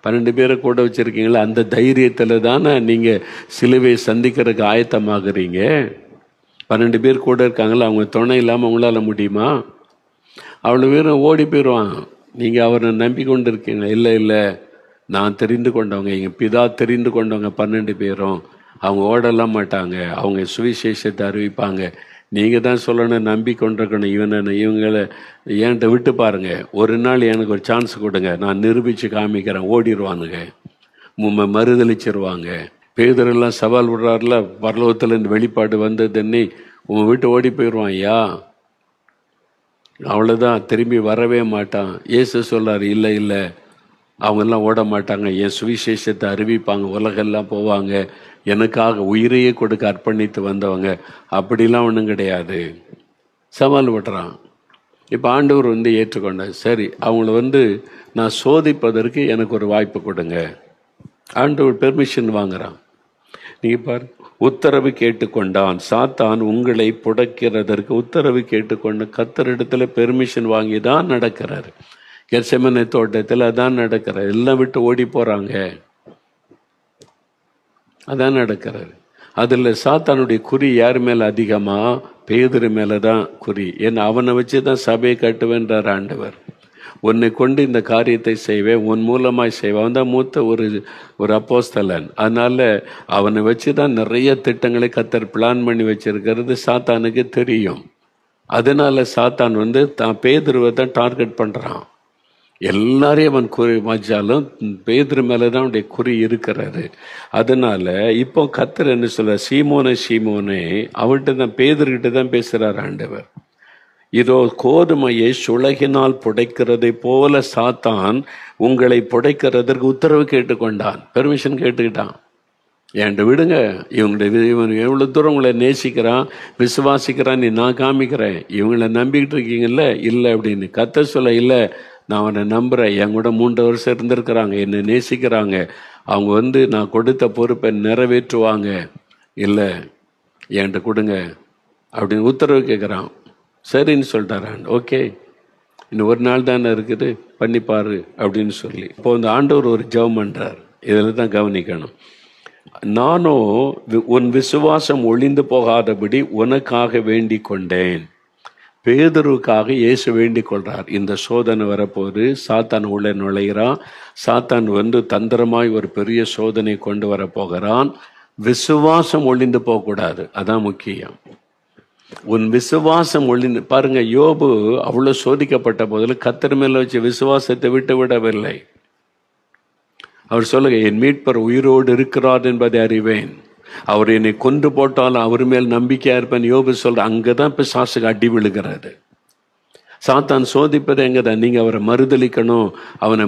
12 பேரை கூட வச்சுருக்கீங்களா? அந்த தைரியத்தில் தானே நீங்கள் சிலுவையை சந்திக்கிறதுக்கு ஆயத்தமாகறீங்க. 12 பேர் கூட இருக்காங்களா? அவங்க துணை இல்லாமல் உங்களால் முடியுமா? அவ்வளோ பேரும் ஓடி போயிடுவான். நீங்கள் அவரை நம்பி கொண்டு இருக்கீங்க. இல்லை, நான் தெரிந்து கொண்டவங்க, எங்கள் பிதா தெரிந்து கொண்டவங்க 12 பேரும். அவங்க ஓடலாம் மாட்டாங்க, அவங்க சுவிசேஷத்தை அறிவிப்பாங்க. நீங்கள் தான் சொல்லணும், நம்பி கொண்டிருக்கணும். இவங்களை என்கிட்ட விட்டு பாருங்க, ஒரு நாள் எனக்கு ஒரு சான்ஸ் கொடுங்க, நான் நிரூபித்து காமிக்கிறேன். ஓடிடுவானுங்க, மறுதளிச்சிருவாங்க. பேதரெல்லாம் சவால் விடுறாருல, பரலோகத்துலேருந்து வெளிப்பாடு வந்ததுன்னு உன் வீட்டு ஓடி போயிடுவான். ஐயா, அவ்வளோதான், திரும்பி வரவே மாட்டான். இயேசு சொல்றாரு, இல்லை அவங்கெல்லாம் ஓட மாட்டாங்க, என் சுவிசேஷத்தை அறிவிப்பாங்க, உலகெல்லாம் போவாங்க, எனக்காக உயிரையே கொடுக்க அர்ப்பணித்து வந்தவங்க. அப்படிலாம் ஒன்றும் கிடையாது. சவால் விடுறான். இப்போ ஆண்டவர் ஏற்றுக்கொண்டார். சரி, அவங்கள நான் சோதிப்பதற்கு எனக்கு ஒரு வாய்ப்பு கொடுங்க. ஆண்டவர் பெர்மிஷன் வாங்குறான். நீங்கள் பாரு, உத்தரவு கேட்டுக்கொண்டான். சாத்தான் உங்களை புடைக்கிறதற்கு உத்தரவு கேட்டுக்கொண்டு கர்த்தரிடத்துல பெர்மிஷன் வாங்கி தான் நடக்கிறாரு. கெத்செமனே தோட்டத்தில் அதான் நடக்கிறார். எல்லாம் விட்டு ஓடி போகிறாங்க, அதான் நடக்கிறாரு. அதில் சாத்தானுடைய குறி யார் மேலே அதிகமாக? பேதுரு மேலே தான் குறி. ஏன்னா அவனை வச்சு தான் சபையை கட்டுவேன்றார் ஆண்டவர். உன்னை கொண்டு இந்த காரியத்தை செய்வேன், உன் மூலமாய் செய்வேன். அவன் தான் மூத்த ஒரு அப்போஸ்தலன். அதனால அவனை வச்சு தான் நிறைய திட்டங்களை கர்த்தர் பிளான் பண்ணி வச்சிருக்கிறது சாத்தானுக்கு தெரியும். அதனால சாத்தான் தான் பேதுருவை தான் டார்கெட் பண்ணுறான். எல்லாரையும் அவன் குறி வச்சாலும் பேதுரு மேலே தான் அவனுடைய குறி இருக்கிறாரு. அதனால இப்போ கர்த்தர் என்ன சொல்ற, சீமோனே, அவன்கிட்ட தான், பேதுருக்கிட்ட தான் பேசுகிறார் ஆண்டவர். இதோ கோதுமையை சுளகினால் புடைக்கிறதை போல சாத்தான் உங்களை புடைக்கிறதற்கு உத்தரவு கேட்டுக்கொண்டான், பெர்மிஷன் கேட்டுக்கிட்டான். என்கிட்ட விடுங்க, இவன் எவ்வளோ தூரம் உங்களை நேசிக்கிறான், விசுவாசிக்கிறான், நான் காமிக்கிறேன், இவங்களை நம்பிக்கிட்டு இருக்கீங்கல்ல, இல்லை அப்படின்னு கர்த்தர் சொல்ல, இல்லை நான் அவனை நம்புகிறேன், என் கூட 3 வருஷம் இருந்திருக்கிறாங்க, என்னை நேசிக்கிறாங்க, அவங்க நான் கொடுத்த பொறுப்பை நிறைவேற்றுவாங்க, இல்லை என்கிட்ட கொடுங்க அப்படின்னு உத்தரவு கேட்குறான். சரின்னு சொல்லிட்டாரான். ஓகே, இன்னும் ஒரு நாள் தானே இருக்குது, பண்ணிப்பாரு அப்படின்னு சொல்லி இப்போ ஆண்டவர் ஒரு ஜெபம் பண்ணுறார். இதில் தான் கவனிக்கணும். நானோ உன் விசுவாசம் ஒளிந்து போகாதபடி உனக்காக வேண்டிக் கொண்டேன். பேதுருவுக்காக இயேசு வேண்டிக் கொள்றார். இந்த சோதனை வரப்போது, சாத்தான் உள்ள நுழைகிறான், சாத்தான் தந்திரமாய் ஒரு பெரிய சோதனை கொண்டு வர போகிறான். விசுவாசம் ஒளிந்து போகக்கூடாது, அதான் முக்கியம். உன் விசுவாசம் ஒளிந்து பாருங்க, யோபு அவ்வளவு சோதிக்கப்பட்ட போதில் கர்த்தர் மேல வச்ச விசுவாசத்தை விட்டு விடவில்லை. அவர் சொல்லுங்க, என் மீட்பர் உயிரோடு இருக்கிறார் என்பதை அறிவேன், அவர் என்னை கொன்று போட்டாலும் அவர் மேல் நம்பிக்கையா இருப்பேன். யோபு சொல்ற, அங்கதான் பிசாசுக்கு அடி விழுகிறது. சாத்தான் சோதிப்பது எங்கதான்? நீங்க அவரை மறுதலிக்கணும், அவனை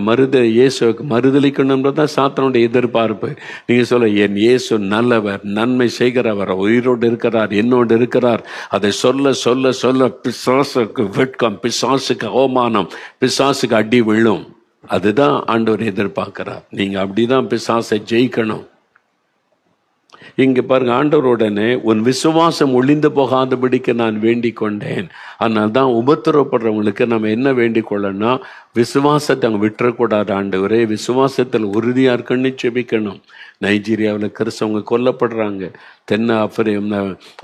இயேசுக்கு மறுதலிக்கணும்ன்றதான் சாத்தானுடைய எதிர்பார்ப்பு. நீங்க சொல்ல, என் இயேசு நல்லவர், நன்மை செய்கிறவர், உயிரோடு இருக்கிறார், என்னோடு இருக்கிறார், அதை சொல்ல சொல்ல சொல்ல பிசாசுக்கு வெட்கம், பிசாசுக்கு அவமானம், பிசாசுக்கு அடி விழும். அதுதான் ஆண்டவர் எதிர்பார்க்கிறார். நீங்க அப்படிதான் பிசாசை ஜெயிக்கணும். இங்க பாருங்க, ஆண்டவருடனே உன் விசுவாசம் ஒளிந்து போகாதபடிக்கு நான் வேண்டிக் கொண்டேன். அதனால தான் உபத்திரப்படுறவங்களுக்கு நம்ம என்ன வேண்டிக் கொள்ளணும்னா, விசுவாசத்தை அவங்க விட்டுறக்கூடாது. ஆண்டவரே, விசுவாசத்தில் உறுதியா இருக்குன்னு செபிக்கணும். நைஜீரியாவில் கிறிஸ்தவங்க கொல்லப்படுறாங்க,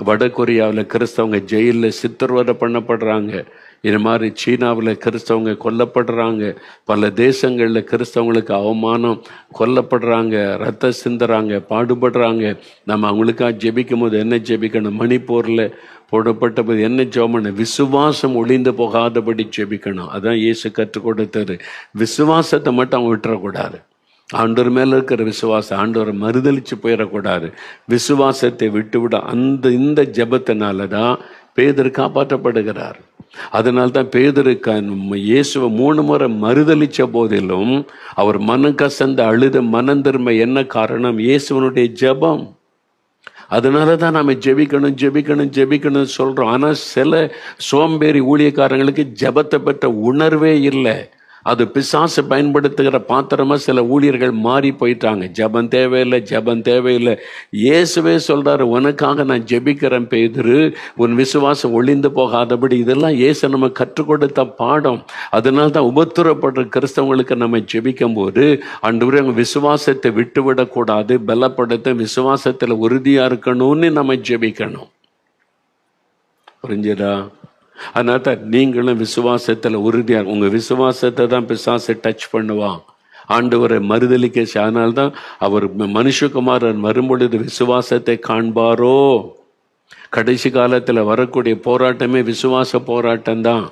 வட கொரியாவில் கிறிஸ்தவங்க ஜெயிலில் சித்திரவதை பண்ணப்படுறாங்க, இது மாதிரி சீனாவில் கிறிஸ்தவங்க கொல்லப்படுறாங்க, பல தேசங்களில் கிறிஸ்தவங்களுக்கு அவமானம், கொல்லப்படுறாங்க, ரத்த சிந்துறாங்க, பாடுபடுறாங்க. நம்ம அவங்களுக்காக ஜெபிக்கும் போது என்ன ஜெபிக்கணும்? மணிப்பூரில் போடப்பட்ட போது என்ன ஜெபம்? விசுவாசம் ஒளிந்து போகாதபடி ஜெபிக்கணும். அதான் இயேசு கற்றுக் கொடுத்தாரு. விசுவாசத்தை மட்டும் அவங்க விட்டுறக்கூடாது. ஆண்டவர் மேல இருக்கிற விசுவாசம், ஆண்டவரை மறுதலிச்சு போயிடக்கூடாது. விசுவாசத்தை விட்டுவிட இந்த ஜெபத்தினாலதான் பேதுரு காப்பாற்றப்படுகிறார். அதனால்தான் பேதுருக்கு இயேசுவை 3 முறை மறுதலிச்ச போதிலும் அவர் மனம் கசந்த அழுத மனம் திரும்ப என்ன காரணம்? இயேசுவனுடைய ஜெபம். அதனாலதான் நாம ஜெபிக்கணும் சொல்றோம். ஆனா சில சோம்பேறி ஊழியக்காரங்களுக்கு ஜெபத்தை பெற்ற உணர்வே இல்லை. அது பிசாசு பயன்படுத்துகிற பாத்திரமா சில ஊழியர்கள் மாறி போயிட்டாங்க. ஜெபம் தேவையில்லை. இயேசுவே சொல்றாரு, உனக்காக நான் ஜெபிக்கிறேன் பேதுரு, உன் விசுவாசம் ஒளிந்து போகாதபடி. இதெல்லாம் இயேசு நம்ம கற்றுக் கொடுத்த பாடம். அதனால தான் உபத்திரப்படுற கிறிஸ்தவங்களுக்கு நம்ம ஜெபிக்கும் போது, ஆண்டவரே அவங்க விசுவாசத்தை விட்டுவிடக்கூடாது, பலப்படுத்த விசுவாசத்துல உறுதியா இருக்கணும்னு நம்ம ஜெபிக்கணும். புரிஞ்சுதா? அதனால தான் நீங்களும் விசுவாசத்துல உறுதியா, உங்க விசுவாசத்தை தான் பிசாசை டச் பண்ணுவான், ஆண்டவரை மறுதலிக்க. அதனால்தான் அவர் மனுஷகுமாரன் வரும்பொழுது விசுவாசத்தை காண்பாரோ. கடைசி காலத்துல வரக்கூடிய போராட்டமே விசுவாச போராட்டம் தான்.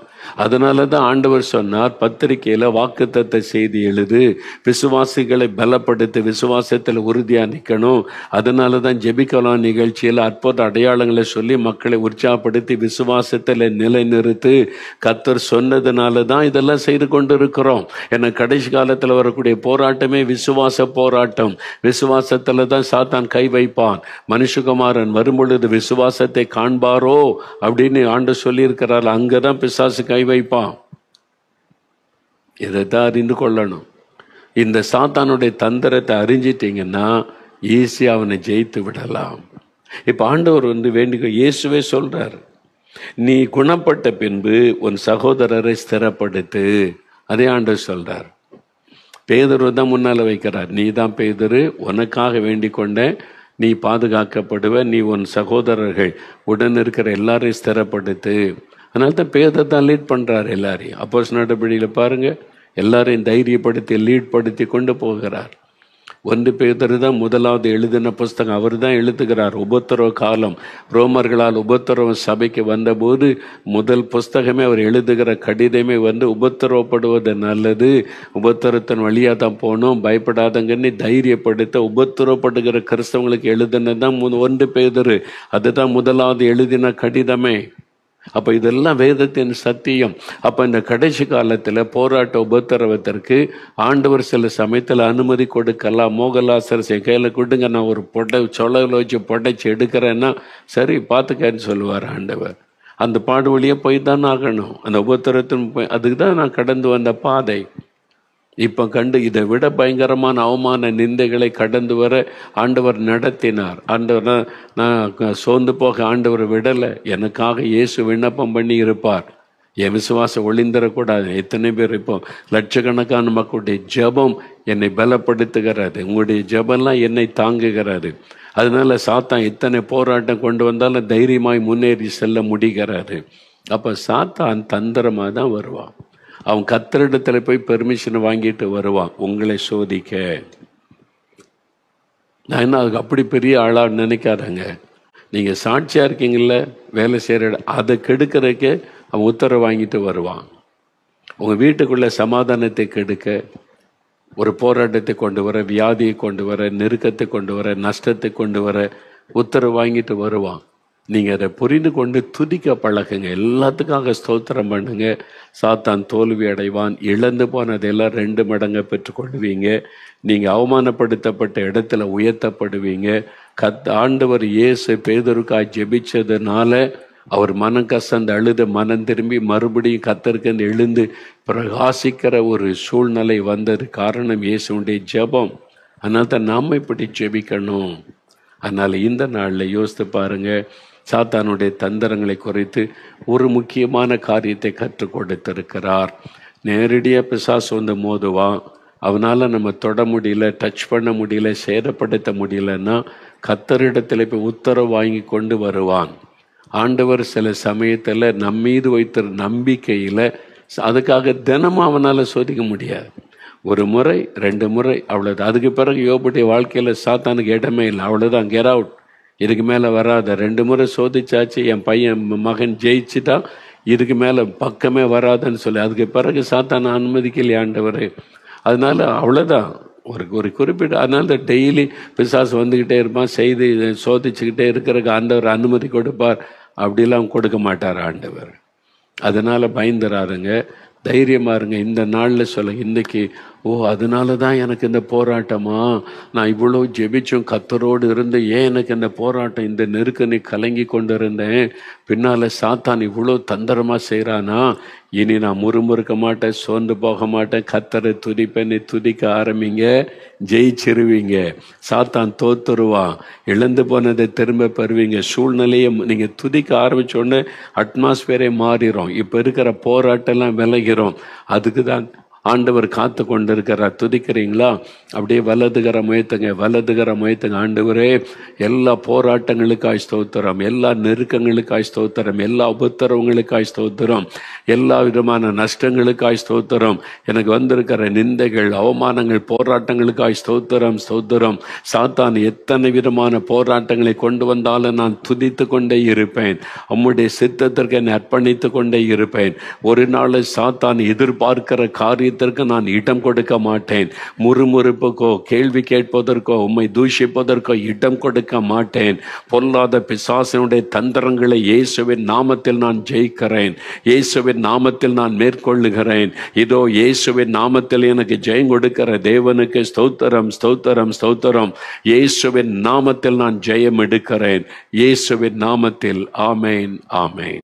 அதனாலதான் ஆண்டவர் சொன்னார், பத்திரிகையில வாக்குத்தத்த செய்தி எழுது, விசுவாசிகளை பலப்படுத்தி விசுவாசத்தில் உறுதியா நிக்கணும். அதனாலதான் ஜெபிக்கலாம் நிகழ்ச்சியில அற்புத அடையாளங்களை சொல்லி மக்களை உற்சாகப்படுத்தி விசுவாசத்துல நிலைநிறுத்து. கர்த்தர் சொன்னதுனாலதான் இதெல்லாம் செய்து கொண்டு இருக்கிறோம். ஏன்னா கடைசி காலத்துல வரக்கூடிய போராட்டமே விசுவாச போராட்டம். விசுவாசத்துல தான் சாத்தான் கை வைப்பான். மனுஷகுமாரன் வரும்பொழுது விசுவாசத்தை காண்பாரோ அப்படின்னு ஆண்டு சொல்லி இருக்கிறார். அங்கதான் பிசாசு கை வைப்பான். இதைத்தான் அறிந்து கொள்ளணும். இந்த சாத்தானுடைய தந்திரத்தை அறிஞ்சிட்டீங்கன்னா ஈஸியா அவனை ஜெயித்து விடலாம். இப்ப ஆண்டவர் வேண்டிக்க இயேசுவே சொல்றார், நீ குணப்பட்ட பின்பு உன் சகோதரரை ஸ்திரப்படுத்து. அதே ஆண்டவர் சொல்றார். பேதுரு தான் முன்னால வைக்கிறார். நீ தான் பேதுரு, உனக்காக வேண்டிக் கொண்ட, நீ பாதுகாக்கப்படுவ, நீ உன் சகோதரர்கள் உடன் இருக்கிற எல்லாரையும் ஸ்திரப்படுத்து. அதனால தான் பேதர் தான் லீட் பண்றாரு எல்லாரையும். அப்போஸ்தலர் நடபடியில பாருங்க, எல்லாரையும் தைரியப்படுத்தி லீட் படுத்தி கொண்டு போகிறார். 1 பேதுரு தான் முதலாவது எழுதின புஸ்தகம், அவர் தான் எழுதுகிறார். உபத்திரவ காலம், ரோமர்களால் உபத்திரவ சபைக்கு வந்தபோது முதல் புஸ்தகமே அவர் எழுதுகிற கடிதமே உபத்திரவப்படுவது நல்லது, உபத்திரத்தின் வழியா தான் போனோம், பயப்படாதங்கன்னு தைரியப்படுத்த உபத்திரவப்படுகிற கிறிஸ்தவங்களுக்கு எழுதினதான் 1 பேதுரு. அதுதான் முதலாவது எழுதின கடிதமே. அப்ப இதெல்லாம் வேதத்தின் சத்தியம். அப்ப இந்த கடைசி காலத்துல போராட்ட உபத்திரவத்திற்கு ஆண்டவர் சில சமயத்துல அனுமதி கொடுக்கலாம். மோகலாசர் கையில கொடுங்க, நான் ஒரு சொலவில் வச்சு பொடைச்சு எடுக்கிறேன்னா சரி பார்த்துக்கன்னு சொல்லுவார் ஆண்டவர். அந்த பாடு வழியே போய் தான் ஆகணும். அந்த உபத்திரத்தின் அதுக்கு தான் நான் கடந்து வந்த பாதை. இப்ப கண்டு இதை விட பயங்கரமான அவமான நிந்தைகளை கடந்து வர ஆண்டவர் நடத்தினார். ஆண்டவர் நான் சோர்ந்து போக ஆண்டவர் விடலை. எனக்காக இயேசு விண்ணப்பம் பண்ணி இருப்பார். என் விசுவாசம் ஒளிந்தரக்கூடாது. எத்தனை பேர் இப்போ லட்சக்கணக்கான மக்களுடைய ஜெபம் என்னை பலப்படுத்துகிறது. உங்களுடைய ஜெபம்லாம் என்னை தாங்குகிறது. அதனால சாத்தான் எத்தனை போராட்டம் கொண்டு வந்தாலும் தைரியமாய் முன்னேறி செல்ல முடிகிறது. அப்ப சாத்தான் தந்திரமா தான் வருவான். அவன் கர்த்தரிடத்துல போய் பெர்மிஷன் வாங்கிட்டு வருவான் உங்களை சோதிக்க. நான் என்ன அதுக்கு அப்படி பெரிய ஆளா நினைக்காதங்க. நீங்க சாட்சியா இருக்கீங்கல்ல, வேலை செய்யற அதை கெடுக்கிறதுக்கு அவன் உத்தரவு வாங்கிட்டு வருவான். உங்க வீட்டுக்குள்ள சமாதானத்தை கெடுக்க, ஒரு போராட்டத்தை கொண்டு வர, வியாதியை கொண்டு வர, நெருக்கத்தை கொண்டு வர, நஷ்டத்தை கொண்டு வர உத்தரவு வாங்கிட்டு வருவான். நீங்க அதை புரிந்து கொண்டு துதிக்க பழகுங்க. எல்லாத்துக்காக ஸ்தோத்திரம் பண்ணுங்க. சாத்தான் தோல்வி அடைவான். இழந்து போனதெல்லாம் 2 மடங்கு பெற்றுக்கொள்வீங்க. நீங்க அவமானப்படுத்தப்பட்ட இடத்துல உயர்த்தப்படுவீங்க. ஆண்டவர் இயேசு பேதுருக்காய் ஜெபிச்சதுனால அவர் மனம் கசந்து அழுத மனம் திரும்பி மறுபடியும் கர்த்தருக்கு எழுந்து பிரகாசிக்கிற ஒரு சூழ்நிலை வந்தது. காரணம் இயேசுடைய ஜெபம். அதனால தான் நாம இப்படி ஜெபிக்கணும். அதனால இந்த நாளில் யோசித்து பாருங்க. சாத்தானுடைய தந்திரங்களை குறைத்து ஒரு முக்கியமான காரியத்தை கற்றுக் கொடுத்திருக்கிறார். நேரடியாக பிசாசு வந்து மோதுவான். அவனால் நம்ம தொட முடியல, டச் பண்ண முடியல, சேதப்படுத்த முடியலன்னா கர்த்தரிடத்தில் போய் உத்தரவு வாங்கி கொண்டு வருவான். ஆண்டவர் சில சமயத்தில் நம்மீது வைத்த நம்பிக்கையில் அதுக்காக தினமும் அவனால் சோதிக்க முடியாது. ஒரு முறை 2 முறை அவ்வளோதான். அதுக்கு பிறகு யோபுடைய வாழ்க்கையில் சாத்தானுக்கு இடமே இல்லை. அவ்வளோதான், கெட் அவுட், இதுக்கு மேலே வராத. 2 முறை சோதிச்சாச்சு, என் பையன் மகன் ஜெயிச்சுட்டா இதுக்கு மேலே பக்கமே வராதுன்னு சொல்லி அதுக்கு பிறகு சாத்தானை அனுமதிக்கலையே ஆண்டவர். அதனால அவ்வளோதான், ஒரு குறிப்பிட்ட. அதனால டெய்லி பிசாசு வந்துக்கிட்டே இருப்பான், செய்து சோதிச்சுக்கிட்டே இருக்கிறதுக்கு ஆண்டவர் அனுமதி கொடுப்பார். அப்படிலாம் கொடுக்க மாட்டார் ஆண்டவர். அதனால பயந்துராதுங்க, தைரியமாக இருங்க. இந்த நாளில் சொல்ல இன்றைக்கி அதனால தான் எனக்கு இந்த போராட்டமா, நான் இவ்வளோ ஜெபிச்சும் கர்த்தரோடு இருந்து ஏன் எனக்கு இந்த போராட்டம், இந்த நெருக்கனை கலங்கி கொண்டு இருந்தேன், பின்னால் சாத்தான் இவ்வளோ தந்திரமாக செய்கிறானா, இனி நான் முறுமுறுக்க மாட்டேன், சோர்ந்து போக மாட்டேன், கர்த்தரை துதிப்பேன். துதிக்க ஆரம்பிங்க, ஜெயிச்சிருவீங்க. சாத்தான் தோத்துருவான், இழந்து போனதை திரும்ப பெறுவீங்க. சூழ்நிலையை நீங்கள் துதிக்க ஆரம்பித்தோடனே அட்மாஸ்பியரே மாறிடும். இப்போ இருக்கிற போராட்டம்லாம் விலகிறோம். அதுக்கு தான் ஆண்டவர் காத்து கொண்டு இருக்கிறார். துதிக்கிறீங்களா? அப்படியே வலதுகர முயத்துங்க. ஆண்டவரே, எல்லா போராட்டங்களுக்காய் ஸ்தோத்திரம், எல்லா நெருக்கங்களுக்காய் ஸ்தோத்திரம், எல்லா உபத்திரவங்களுக்காய் ஸ்தோத்திரம், எல்லா விதமான நஷ்டங்களுக்காய் ஸ்தோத்திரம், எனக்கு வந்திருக்கிற நிந்தைகள், அவமானங்கள், போராட்டங்களுக்காய் ஸ்தோத்திரம். சாத்தான் எத்தனை விதமான போராட்டங்களை கொண்டு வந்தாலும் நான் துதித்து கொண்டே இருப்பேன். உம்முடைய சித்தத்திற்கு என்னை அர்ப்பணித்து கொண்டே இருப்பேன். ஒரு நாள் சாத்தான் எதிர்பார்க்கிற காரியத்திற்கு நான் இடம் கொடுக்க மாட்டேன். முறுமுறுப்புக்கோ, கேள்வி கேட்பதற்கோ, உம்மை தூஷிப்பதற்கோ இடம் கொடுக்க மாட்டேன். பொல்லாத பிசாசினுடைய தந்திரங்களை இயேசுவின் நாமத்தில் நான் ஜெயிக்கிறேன். இயேசுவின் நாமத்தில் நான் மேற்கொள்ளுகிறேன். இதோ இயேசுவின் நாமத்தில் எனக்கு ஜெயம் கொடுக்கிற தேவனுக்கு ஸ்தோத்திரம். இயேசுவின் நாமத்தில் நான் ஜெயம் எடுக்கிறேன். இயேசுவின் நாமத்தில். ஆமேன்.